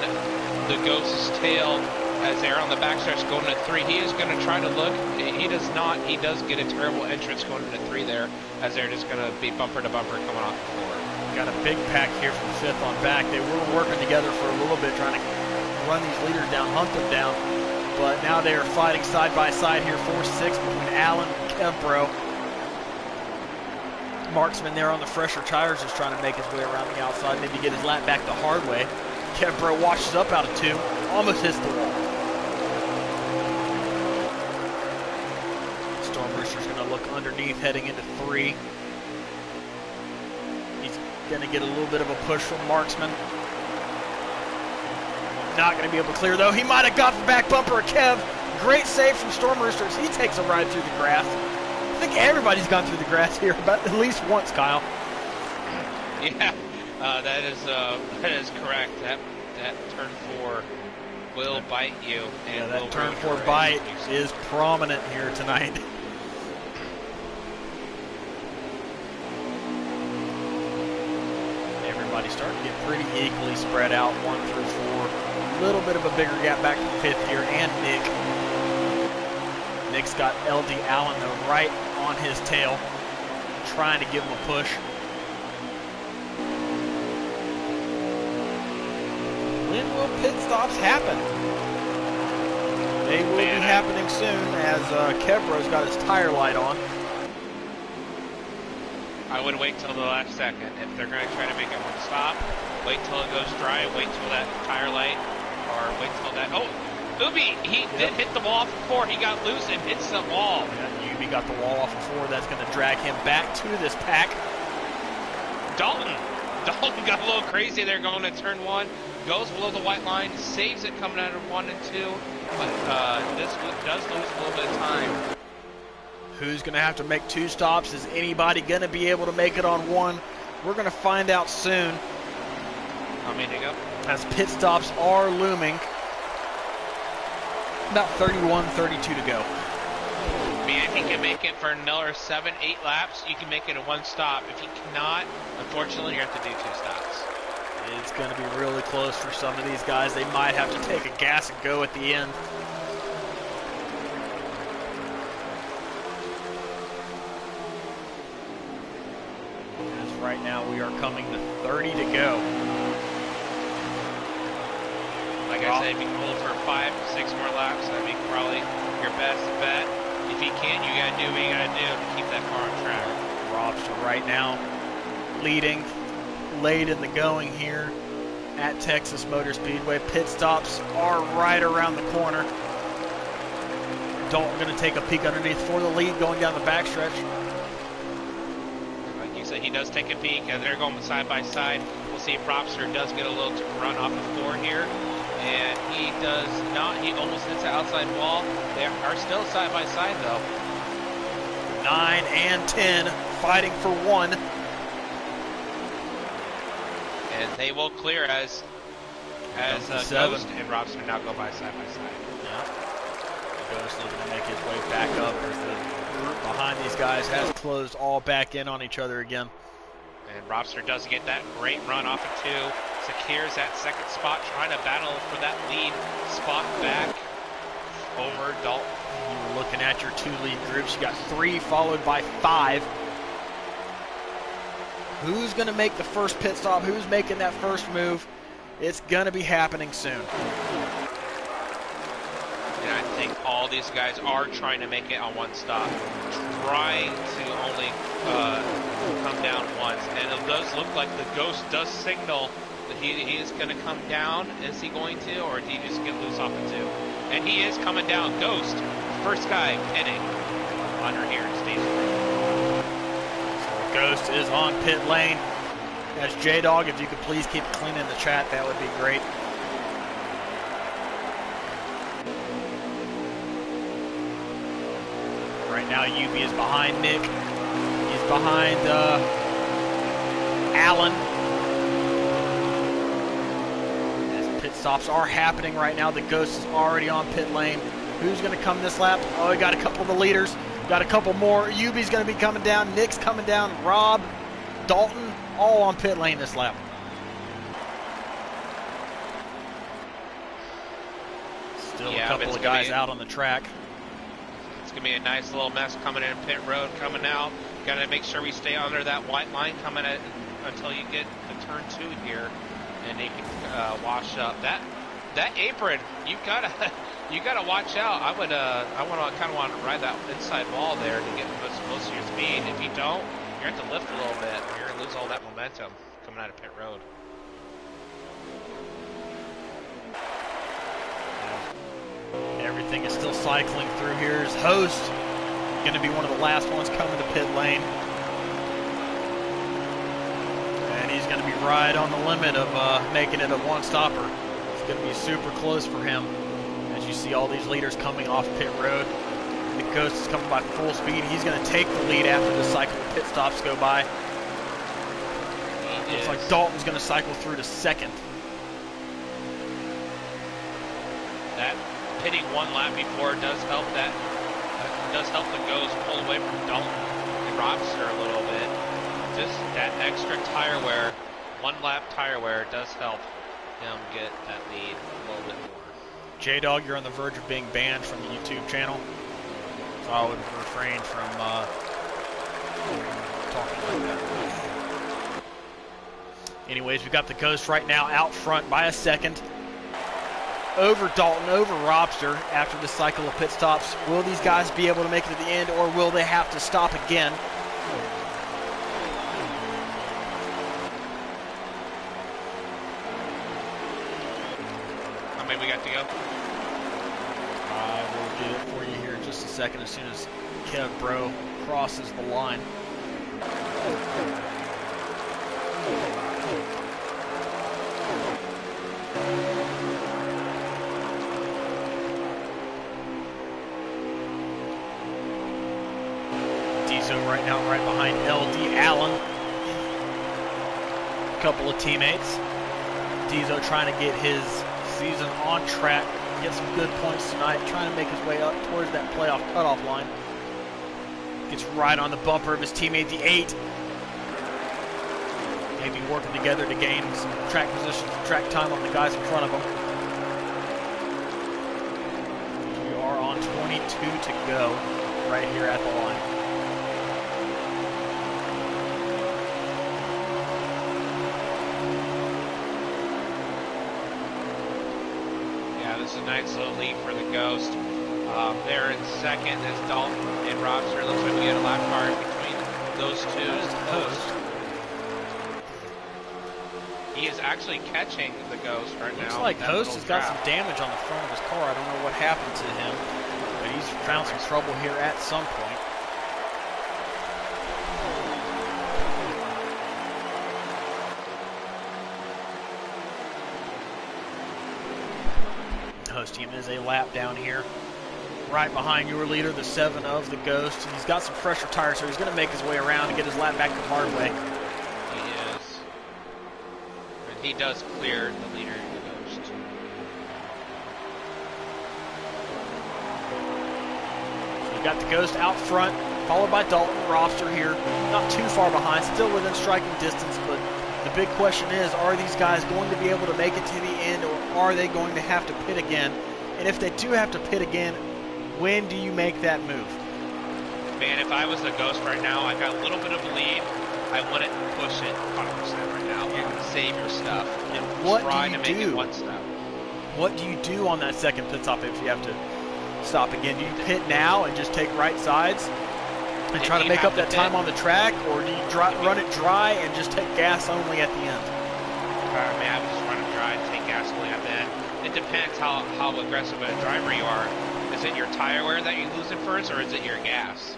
the Ghost's tail as they're on the backstretch going to 3. He is going to try to look. He does not. He does get a terrible entrance going into 3 there, as they're just going to be bumper to bumper coming off the 4. Got a big pack here from 5th on back. They were working together for a little bit, trying to run these leaders down, hunt them down. But now they are fighting side by side here, 4-6 between Allen and Kempro. Marksman there on the fresher tires is trying to make his way around the outside, maybe get his lap back the hard way. Kempro washes up out of 2, almost hits the wall. Storm Rooster's going to look underneath, heading into 3. Going to get a little bit of a push from Marksman. Not going to be able to clear, though. He might have got the back bumper of Kev. Great save from Storm Roosters. He takes a ride through the grass. I think everybody's gone through the grass here about at least once, Kyle. Yeah, that is correct. That turn 4 will bite you. And that turn 4 bite is prominent here tonight. Starting to get pretty equally spread out, 1 through 4. A little bit of a bigger gap back to 5th here, and Nick. Nick's got LD Allen, though, right on his tail, trying to give him a push. When will pit stops happen? They will be happening soon, as Kevro's got his tire light on. I would wait till the last second. If they're going to try to make it one stop, wait till it goes dry, wait till that tire light, or wait till that. Oh, Ubi, he did hit the wall before. He got loose and hits the wall. Yeah, Ubi got the wall off before. That's going to drag him back to this pack. Dalton got a little crazy there going to turn 1. Goes below the white line, saves it coming out of 1 and 2, but this does lose a little bit of time. Who's going to have to make 2 stops? Is anybody going to be able to make it on 1? We're going to find out soon. How many to go? As pit stops are looming. About 31, 32 to go. I mean, if he can make it for another 7, 8 laps, you can make it a 1 stop. If he cannot, unfortunately, you have to do 2 stops. It's going to be really close for some of these guys. They might have to take a gas and go at the end. Right now we are coming to 30 to go. Like I said, if you can hold for 5, 6 more laps, that'd be probably your best bet. If you can't, you gotta do what you gotta do to keep that car on track. Robster right now leading late in the going here at Texas Motor Speedway. Pit stops are right around the corner. Dalton going to take a peek underneath for the lead going down the backstretch. Like you said, he does take a peek, and they're going side by side. We'll see if Robster does get a little run off the floor here. And he does not. He almost hits the outside wall. They are still side by side, though. 9 and 10 fighting for 1. And they will clear as Ghost and Robster now go by side by side. Yeah. Ghost looking to make his way back up as the group behind these guys has closed all back in on each other again. And Robster does get that great run off of 2. Secures that second spot, trying to battle for that lead spot back over Dalton. You were looking at your 2 lead groups. You got 3 followed by 5. Who's going to make the first pit stop? Who's making that first move? It's going to be happening soon. And I think all these guys are trying to make it on one stop, trying to only come down once. And it does look like the Ghost does signal that he is going to come down. Is he going to, or did he just get loose off the 2? And he is coming down. Ghost, first guy pitting under here in station 3. Ghost is on pit lane. That's J-Dog. If you could please keep it clean in the chat, that would be great. Right now, UB is behind Nick. He's behind Allen. As pit stops are happening right now, the Ghost is already on pit lane. Who's going to come this lap? Oh, we got a couple of the leaders. Got a couple more. UB's going to be coming down. Nick's coming down. Rob, Dalton, all on pit lane this lap. Still a couple of guys out on the track. It's going to be a nice little mess coming in pit road, coming out. Got to make sure we stay under that white line coming at, until you get to turn 2 here, and you can wash up. That apron, you gotta watch out. I want to ride that inside wall there to get most of your speed. If you don't, you're going to have to lift a little bit. You're going to lose all that momentum coming out of pit road. Everything is still cycling through here. His host going to be one of the last ones coming to pit lane. And he's going to be right on the limit of making it a one-stopper. It's going to be super close for him. As you see all these leaders coming off pit road. The Ghost is coming by full speed. He's going to take the lead after the cycle of pit stops go by. Looks like Dalton's going to cycle through to second. That pitting one lap before does help the Ghost pull away from Dalton and Robster a little bit. Just that extra tire wear, 1 lap tire wear does help him get that lead a little bit more. J-Dog, you're on the verge of being banned from the YouTube channel. So I would refrain from talking like that. Anyways, we got the Ghost right now out front by a second. Over Dalton, over Robster after the cycle of pit stops. Will these guys be able to make it to the end, or will they have to stop again? How many we got to go? I will get it for you here in just a second as soon as Kev Bro crosses the line. Right now, right behind LD Allen. A couple of teammates. Dizo trying to get his season on track, get some good points tonight, trying to make his way up towards that playoff cutoff line. Gets right on the bumper of his teammate, the 8. Maybe working together to gain some track position, track time on the guys in front of him. We are on 22 to go right here at the line. This is a nice little lead for the Ghost. There in second is Dalton and Robster. Looks like we had a lap car between those two. Host. He is actually catching the Ghost right now. Looks like Host has got some damage on the front of his car. I don't know what happened to him, but he's found some trouble here at some point. Ghost team. It is a lap down here. Right behind your leader, the 7 of the Ghost. He's got some fresher tires, so he's going to make his way around and get his lap back the hard way. He is. And he does clear the leader, the Ghost. So you got the Ghost out front, followed by Dalton. Robster here, not too far behind, still within striking distance, but the big question is, are these guys going to be able to make it to the end, or are they going to have to pit again? And if they do have to pit again, when do you make that move? Man, if I was the Ghost right now, I got a little bit of a lead. I wouldn't push it 100% right now. Save your stuff. And what Try do you to make do? it one step. What do you do on that second pit stop if you have to stop again? Do you pit now and just take right sides and try to make up that time on the track, or do you run it dry and just take gas only at the end? Man, I would just run it dry and take gas only at the end. It depends how aggressive a driver you are. Is it your tire wear that you lose it first, or is it your gas?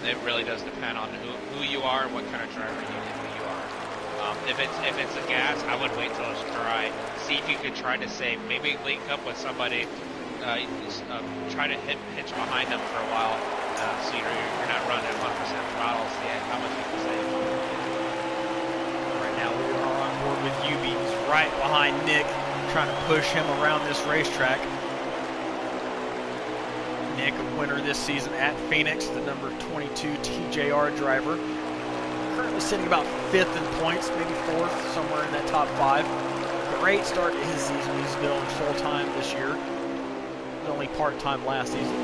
It really does depend on who you are and what kind of driver you are. If it's a gas, I would wait till it's dry. See if you could try to save. Maybe link up with somebody. Try to hitch behind them for a while, so you're not running 100% throttle. See how much you can save. Right now we are on board with UB. He's right behind Nick, trying to push him around this racetrack. Nick, a winner this season at Phoenix, the number 22 TJR driver. Currently sitting about 5th in points, maybe 4th, somewhere in that top 5. Great start to his season. He's going full-time this year. Only part-time last season.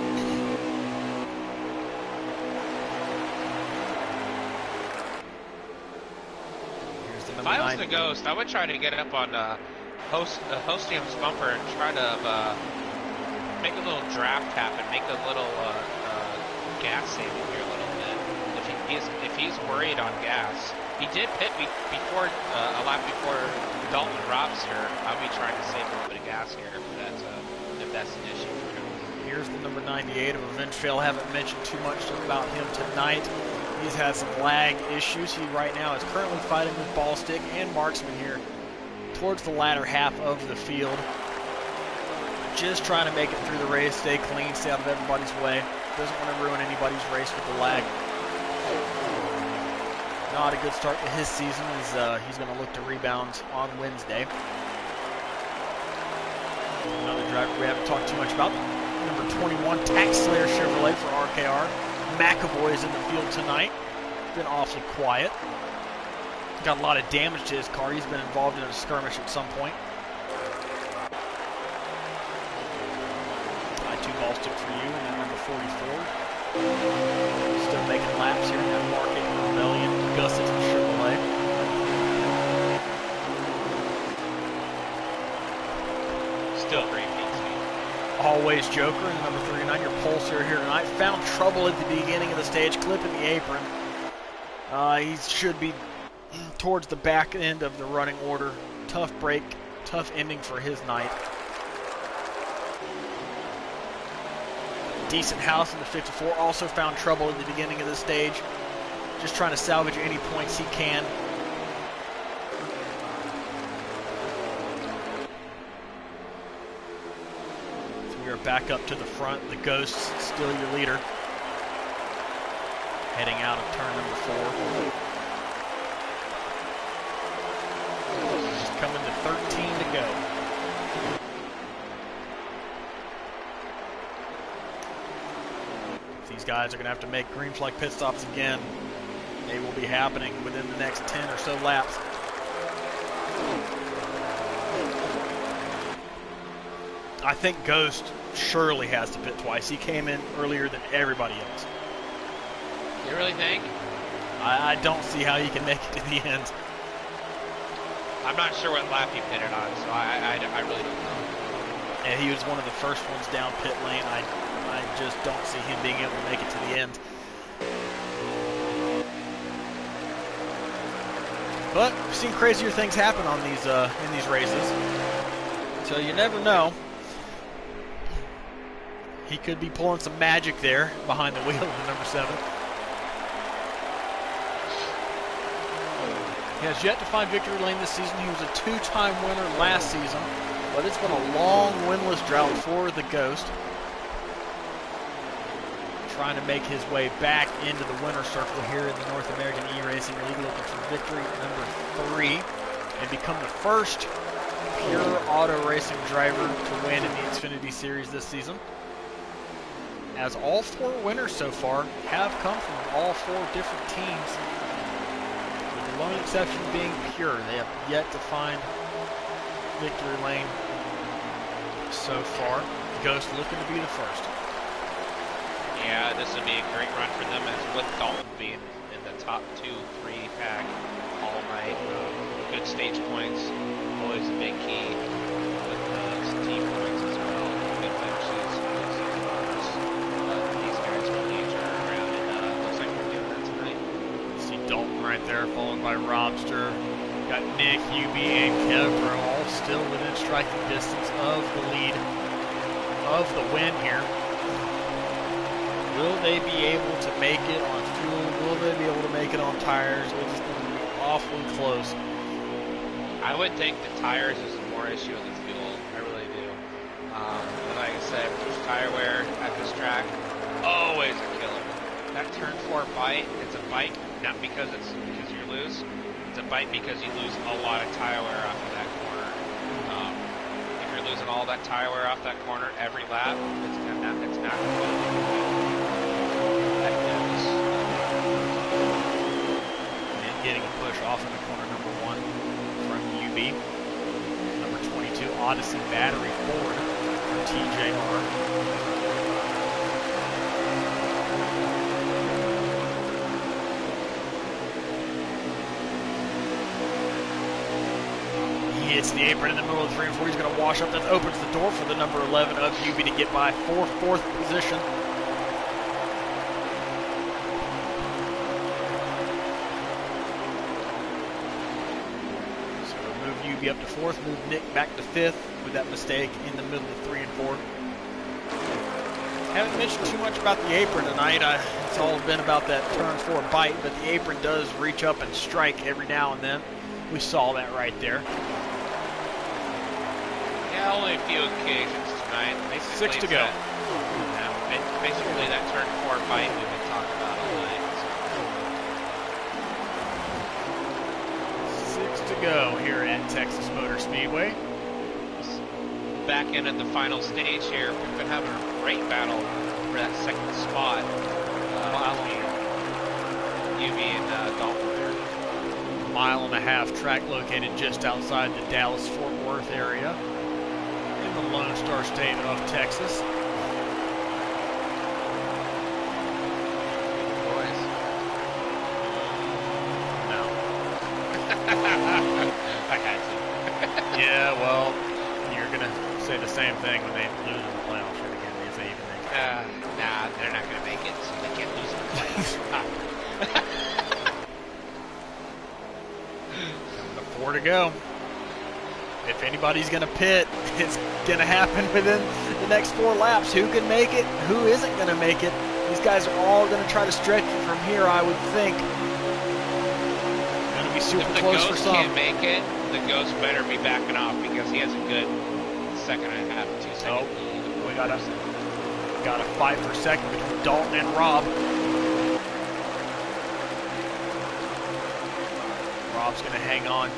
Here's the number 9. If I was the Ghost, I would try to get up on Hostium's bumper and try to make a little draft happen, make a little gas saving here a little bit. If he's worried on gas, he did pit before a lap before Dalton Robster. I'll be trying to save a little bit of gas here if that's an issue for him. Here's the number 98 of Avengefell. Haven't mentioned too much about him tonight. He's had some lag issues. He right now is currently fighting with ball stick and marksman here towards the latter half of the field. Just trying to make it through the race, stay clean, stay out of everybody's way. Doesn't want to ruin anybody's race with the lag. Not a good start to his season, as he's going to look to rebound on Wednesday. Another driver we haven't talked too much about, number 21, Tax Slayer Chevrolet for RKR. McAvoy is in the field tonight. Been awfully quiet. Got a lot of damage to his car. He's been involved in a skirmish at some point. I2 ball stick for you, and then number 44. Still making laps here in that market rebellion. Gusset from Chevrolet. Still great beats me. Always Joker, and number 39, your pulsar here tonight. Found trouble at the beginning of the stage, clipping the apron. He should be towards the back end of the running order. Tough break, tough ending for his night. Decent house in the 54. Also found trouble at the beginning of the stage. Just trying to salvage any points he can. So we are back up to the front. The Ghost still your leader. Heading out of turn number 4. Just coming to 13 to go. These guys are going to have to make green flag pit stops again. They will be happening within the next 10 or so laps. I think Ghost surely has to pit twice. He came in earlier than everybody else. You really think? I don't see how he can make it to the end. I'm not sure what lap he pitted on, so I really don't know. And he was one of the first ones down pit lane. I just don't see him being able to make it to the end. But we've seen crazier things happen on these in these races, so you never know. He could be pulling some magic there behind the wheel of the number 7. He has yet to find victory lane this season. He was a 2-time winner last season. but it's been a long winless drought for the Ghost. Trying to make his way back into the winner's circle here in the North American E-Racing League, looking for victory number 3 and become the first pure auto racing driver to win in the Xfinity Series this season. As all 4 winners so far have come from all 4 different teams, with the lone exception being Pure. They have yet to find victory lane so far. Ghost looking to be the first. Yeah, this would be a great run for them, as with Dalton being in the top 2-3 pack all night. Good stage points, always a big key, with team points as well. Good finishes, these guys really turn around, and looks like we're doing that tonight. You see Dalton right there, followed by Robster. Got Nick, Hubie, and Kevro all still within striking distance of the lead of the win here. Will they be able to make it on fuel? Will they be able to make it on tires? It's going to be awfully close. I would think the tires is more issue than the fuel. I really do. But like I said, tire wear at this track, always a killer. That turn 4 bite, it's a bite not because you lose. It's a bite because you lose a lot of tire wear off of that corner. If you're losing all that tire wear off that corner every lap, it's not going to be. And getting a push off into corner number 1 from UB. Number 22, Odyssey Battery Ford from TJR. He hits the apron in the middle of the 3 and 4. He's going to wash up. That opens the door for the number 11 of UB to get by for 4th position. UB up to 4th, move Nick back to 5th with that mistake in the middle of 3 and 4. Haven't mentioned too much about the apron tonight. It's all been about that turn 4 bite, but the apron does reach up and strike every now and then. We saw that right there. Yeah, only a few occasions tonight. Basically, 6 to go. Basically, that turn 4 bite we've been talking about all night. 6 to go here at Texas Motor Speedway. Back in at the final stage here, we've been having a great battle for that 2nd spot. UV and Dalton there. Mile and a half track located just outside the Dallas-Fort Worth area in the Lone Star State of Texas. I had to. Yeah, well, you're going to say the same thing when they lose in the playoffs right again. They say even they nah, they're not going to make it, so they can't lose in the playoffs. 4 to go. If anybody's going to pit, it's going to happen within the next 4 laps. Who can make it? Who isn't going to make it? These guys are all going to try to stretch it from here, I would think. Be super if the close Ghost for some. Can't make it, the Ghost better be backing off because he has a good 2nd and a half, 2 second lead. We got a fight for 2nd between Dalton and Rob. Rob's going to hang on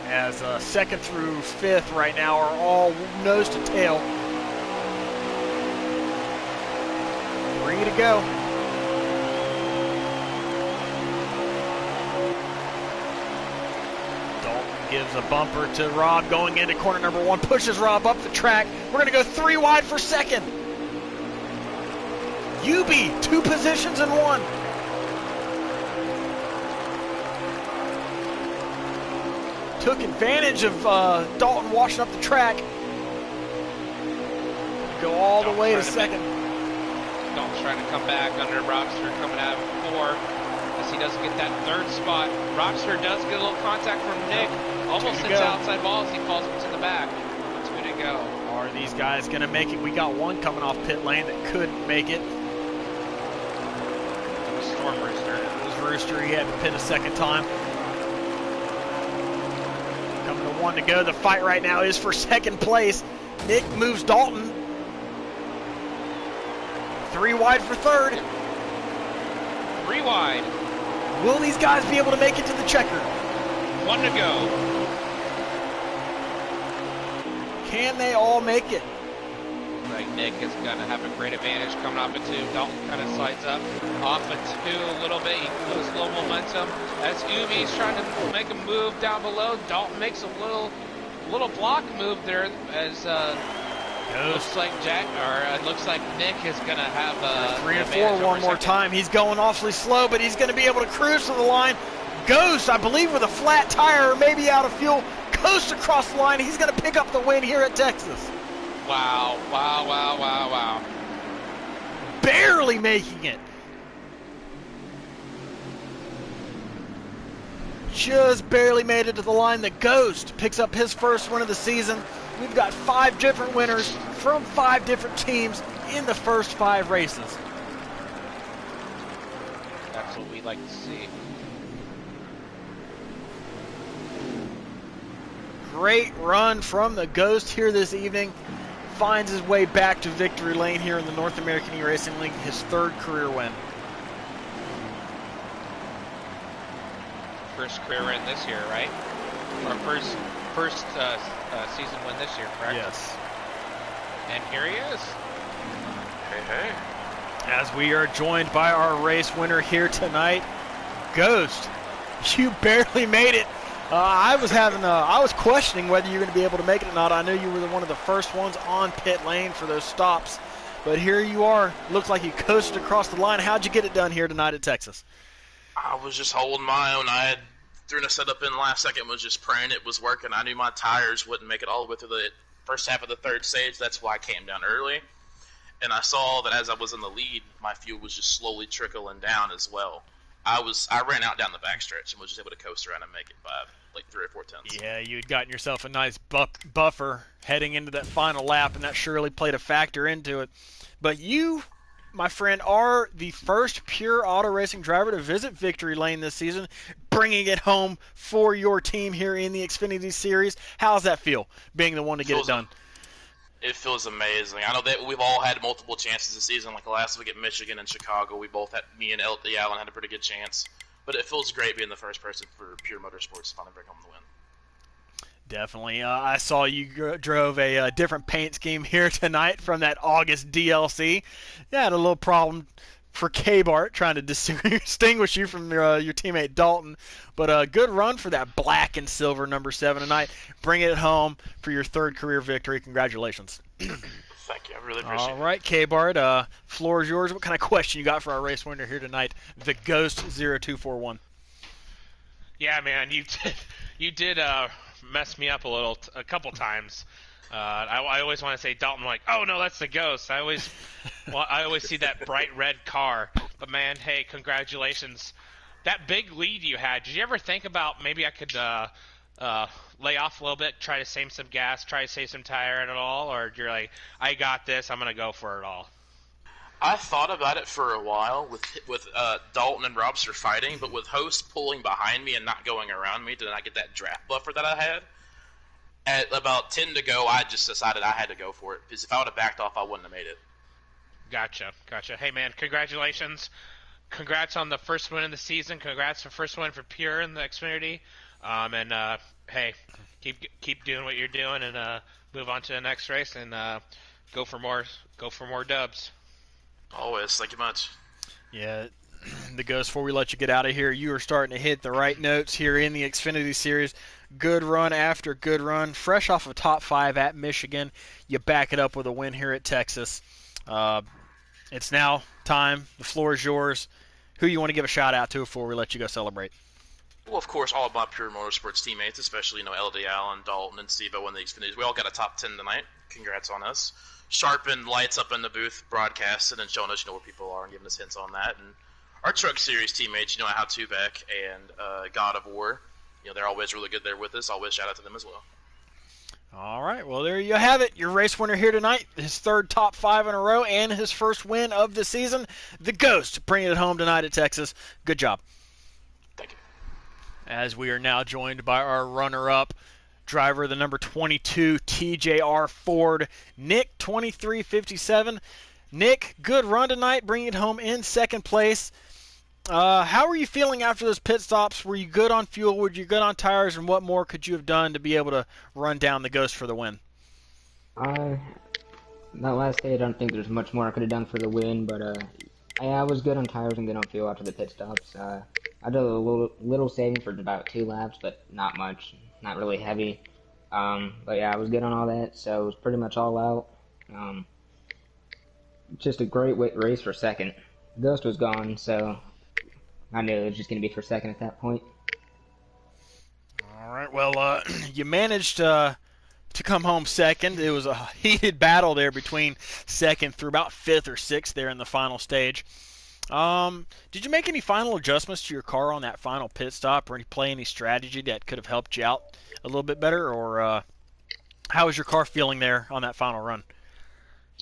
as 2nd through 5th right now are all nose to tail. 3 to go. Gives a bumper to Rob going into corner number 1, pushes Rob up the track. We're going to go 3 wide for 2nd. UB, 2 positions in 1. Took advantage of Dalton washing up the track. Go all the way to 2nd. Dalton's trying to come back under Robster coming out of 4. As he doesn't get that 3rd spot. Robster does get a little contact from Nick. Almost hits outside ball as he falls into the back. 2 to go. Are these guys going to make it? We got one coming off pit lane that couldn't make it. It was Storm Rooster. It was Rooster. He had to pit a 2nd time. Coming to 1 to go. The fight right now is for second place. Nick moves Dalton. 3 wide for third. 3 wide. Will these guys be able to make it to the checker? 1 to go. Can they all make it? Like Nick is going to have a great advantage coming off into. Dalton kind of slides up off into a little bit. He goes low momentum as Umi's trying to make a move down below. Dalton makes a little block move there as looks like looks like Nick is going to have a 3 and 4 one more time. He's going awfully slow, but he's going to be able to cruise to the line. Ghost, I believe, with a flat tire or maybe out of fuel, coasts across the line. He's going to pick up the win here at Texas. Wow. Barely making it. Just barely made it to the line. The Ghost picks up his first win of the season. We've got 5 different winners from 5 different teams in the first 5 races. That's what we like to see. Great run from the Ghost here this evening. Finds his way back to victory lane here in the North American E-Racing League, his 3rd career win. First career win this year, right? Or first season win this year, correct? Yes. And here he is. Hey. As we are joined by our race winner here tonight, Ghost. You barely made it. I was questioning whether you're going to be able to make it or not. I knew you were one of the first ones on pit lane for those stops. But here you are. Looks like you coasted across the line. How'd you get it done here tonight at Texas? I was just holding my own. I had thrown a setup in last second, was just praying it was working. I knew my tires wouldn't make it all the way through the first half of the 3rd stage. That's why I came down early. And I saw that as I was in the lead, my fuel was just slowly trickling down as well. I ran out down the backstretch and was just able to coast around and make it by like 3 or 4 tenths. Yeah, you had gotten yourself a nice buffer heading into that final lap, and that surely played a factor into it. But you, my friend, are the first pure auto racing driver to visit victory lane this season, bringing it home for your team here in the Xfinity Series. How's that feel, being the one to get it done? It feels amazing. I know that we've all had multiple chances this season. Like last week at Michigan and Chicago, me and LD Allen had a pretty good chance. But it feels great being the first person for Pure Motorsports to finally bring home the win. Definitely. I saw you drove a different paint scheme here tonight from that August DLC. You had a little problem for K-Bart trying to distinguish you from your teammate Dalton. But a good run for that black and silver number 7 tonight. Bring it home for your 3rd career victory. Congratulations. Thank you. I really appreciate it. All right, K-Bart, floor is yours. What kind of question you got for our race winner here tonight, the Ghost 0241? Yeah, man, you did mess me up a couple times. I always want to say Dalton, like, oh no, that's the Ghost. I always see that bright red car. But man, hey, congratulations. That big lead you had. Did you ever think about maybe I could lay off a little bit, try to save some gas, try to save some tire at all, or you're like, I got this, I'm gonna go for it all? I thought about it for a while with Dalton and Robster fighting, but with Host pulling behind me and not going around me, did I get that draft buffer that I had? At about 10 to go, I just decided I had to go for it, because if I would have backed off, I wouldn't have made it. Gotcha. Hey, man, congratulations. Congrats on the first win in the season. Congrats on the first win for Pure in the Xfinity. Hey, keep doing what you're doing and move on to the next race and go for more dubs. Always. Thank you much. Yeah, the Ghost, before we let you get out of here, you are starting to hit the right notes here in the Xfinity Series. Good run after good run. Fresh off of top 5 at Michigan. You back it up with a win here at Texas. It's now time. The floor is yours. Who you want to give a shout out to before we let you go celebrate? Well, of course, all of my Pure Motorsports teammates, especially, LD Allen, Dalton, and Steve-O in the Xfinity. We all got a top 10 tonight. Congrats on us. Sharpen lights up in the booth, broadcasting and showing us, where people are and giving us hints on that. And our Truck Series teammates, how Tubac and God of War, they're always really good there with us. Always shout out to them as well. All right, well, there you have it. Your race winner here tonight, his 3rd top 5 in a row and his first win of the season. The Ghost bringing it home tonight at Texas. Good job. Thank you. As we are now joined by our runner-up, driver, the number 22 TJR Ford, Nick 2357. Nick, good run tonight, bringing it home in second place. How were you feeling after those pit stops? Were you good on fuel? Were you good on tires? And what more could you have done to be able to run down the Ghost for the win? Uh, that last stage, I don't think there's much more I could have done for the win, but yeah, I was good on tires and good on fuel after the pit stops. I did a little saving for about 2 laps, but not much, not really heavy. But yeah, I was good on all that, so it was pretty much all out. Just a great race for second. Ghost was gone, so I knew it was just going to be for second at that point. All right. Well, you managed to come home second. It was a heated battle there between second through about fifth or sixth there in the final stage. Did you make any final adjustments to your car on that final pit stop, or play any strategy that could have helped you out a little bit better, or how was your car feeling there on that final run?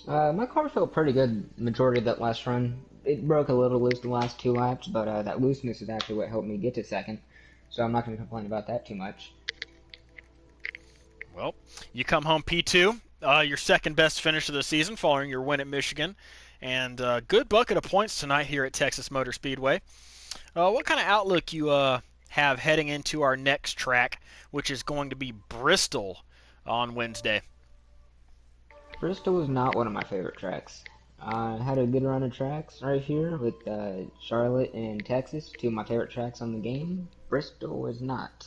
My car felt pretty good majority of that last run. It broke a little loose the last 2 laps, but that looseness is actually what helped me get to second. So I'm not going to complain about that too much. Well, you come home P2, your second best finish of the season following your win at Michigan, and good bucket of points tonight here at Texas Motor Speedway. What kind of outlook you have heading into our next track, which is going to be Bristol on Wednesday? Bristol is not one of my favorite tracks. I had a good run of tracks right here with Charlotte and Texas, two of my favorite tracks on the game. Bristol is not.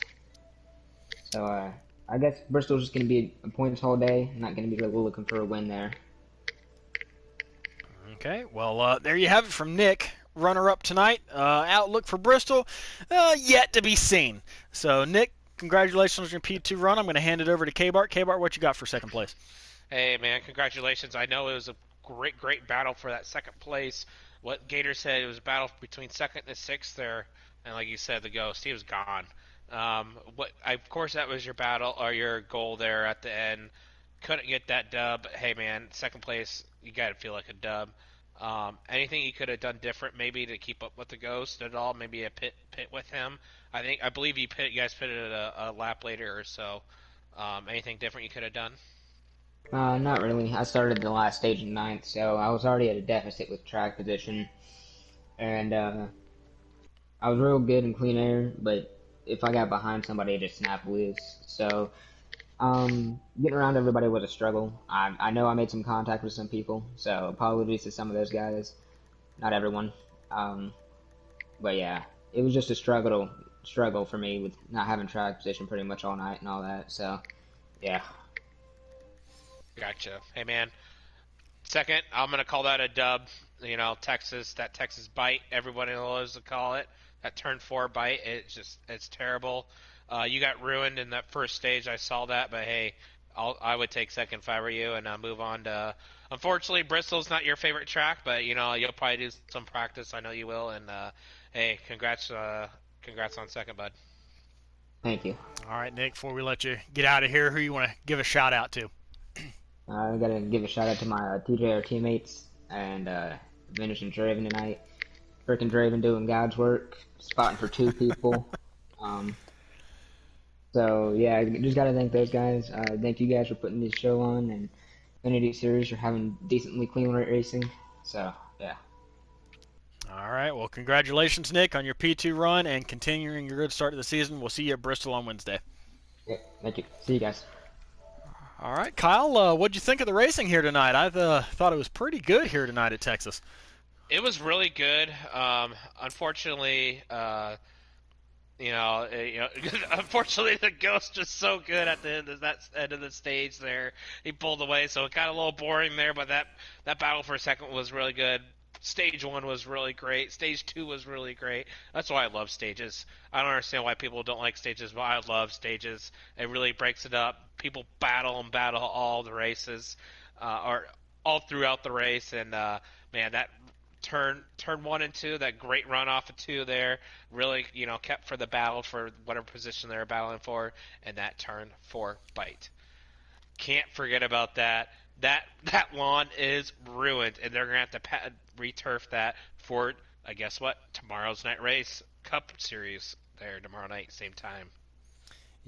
So I guess Bristol's just going to be a points all day. I'm not going to be really looking for a win there. Okay, well, there you have it from Nick, runner-up tonight. Outlook for Bristol, yet to be seen. So, Nick, congratulations on your P2 run. I'm going to hand it over to K-Bart. K-Bart, what you got for second place? Hey, man, congratulations. I know it was a great battle for that second place. What Gator said, it was a battle between second and sixth there. And like you said, the Ghost, he was gone. Of course, that was your battle or your goal there at the end. Couldn't get that dub. But hey, man, second place, you got to feel like a dub. Anything you could have done different, maybe to keep up with the Ghost at all? Maybe a pit with him. I believe you guys pitted a lap later or so. Anything different you could have done? Not really. I started the last stage in ninth, so I was already at a deficit with track position. And I was real good in clean air, but if I got behind somebody, it just snapped loose. So getting around everybody was a struggle. I know I made some contact with some people, so apologies to some of those guys. Not everyone. But yeah, it was just a struggle for me with not having track position pretty much all night and all that. So yeah. Gotcha. Hey, man. Second, I'm gonna call that a dub. You know, that Texas bite, everybody loves to call it. That turn four bite, it's terrible. You got ruined in that first stage. I saw that, but hey, I would take second if I were you, and move on to. Unfortunately, Bristol's not your favorite track, but you know you'll probably do some practice. I know you will, and hey, congrats on second, bud. Thank you. All right, Nick, before we let you get out of here, who you want to give a shout out to? I gotta give a shout out to my TJR teammates and finishing Draven tonight. Freaking Draven doing God's work, spotting for 2 people. Um, so yeah, just gotta thank those guys. Thank you guys for putting this show on and Xfinity Series for having decently clean racing. So yeah. All right, well, congratulations, Nick, on your P2 run and continuing your good start to the season. We'll see you at Bristol on Wednesday. Yeah, thank you. See you guys. All right, Kyle, what'd you think of the racing here tonight? I thought it was pretty good here tonight at Texas. It was really good. Unfortunately, unfortunately, the Ghost was so good at the end of the stage there. He pulled away, so it got a little boring there. But that battle for a second was really good. Stage 1 was really great. Stage 2 was really great. That's why I love stages. I don't understand why people don't like stages, but I love stages. It really breaks it up. People battle all the races, or all throughout the race. And man, that turn 1 and 2, that great run off of 2 there, really kept for the battle for whatever position they were battling for, and that turn 4 bite. Can't forget about that. That lawn is ruined, and they're gonna have to returf that for, I guess what, tomorrow's night race, Cup Series there tomorrow night, same time.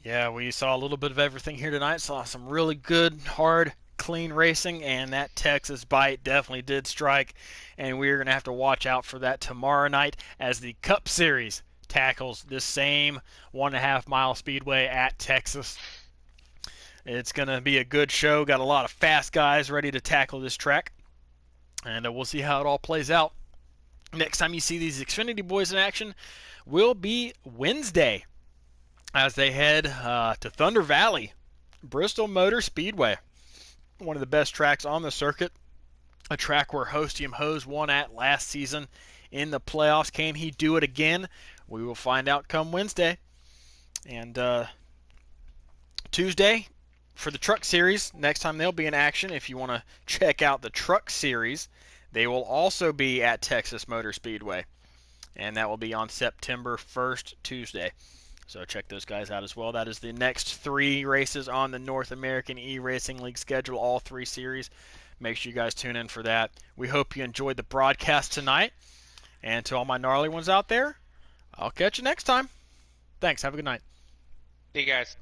Yeah, we saw a little bit of everything here tonight. Saw some really good, hard, clean racing, and that Texas bite definitely did strike. And we're going to have to watch out for that tomorrow night as the Cup Series tackles this same 1.5 mile speedway at Texas. It's going to be a good show. Got a lot of fast guys ready to tackle this track. And we'll see how it all plays out. Next time you see these Xfinity boys in action will be Wednesday as they head to Thunder Valley, Bristol Motor Speedway, one of the best tracks on the circuit, a track where Hostium Hose won at last season in the playoffs. Can he do it again? We will find out come Wednesday. And Tuesday for the Truck Series, next time they'll be in action. If you want to check out the Truck Series, they will also be at Texas Motor Speedway, and that will be on September 1st, Tuesday. So check those guys out as well. That is the next 3 races on the North American E-Racing League schedule, all 3 series. Make sure you guys tune in for that. We hope you enjoyed the broadcast tonight. And to all my gnarly ones out there, I'll catch you next time. Thanks. Have a good night. See you guys.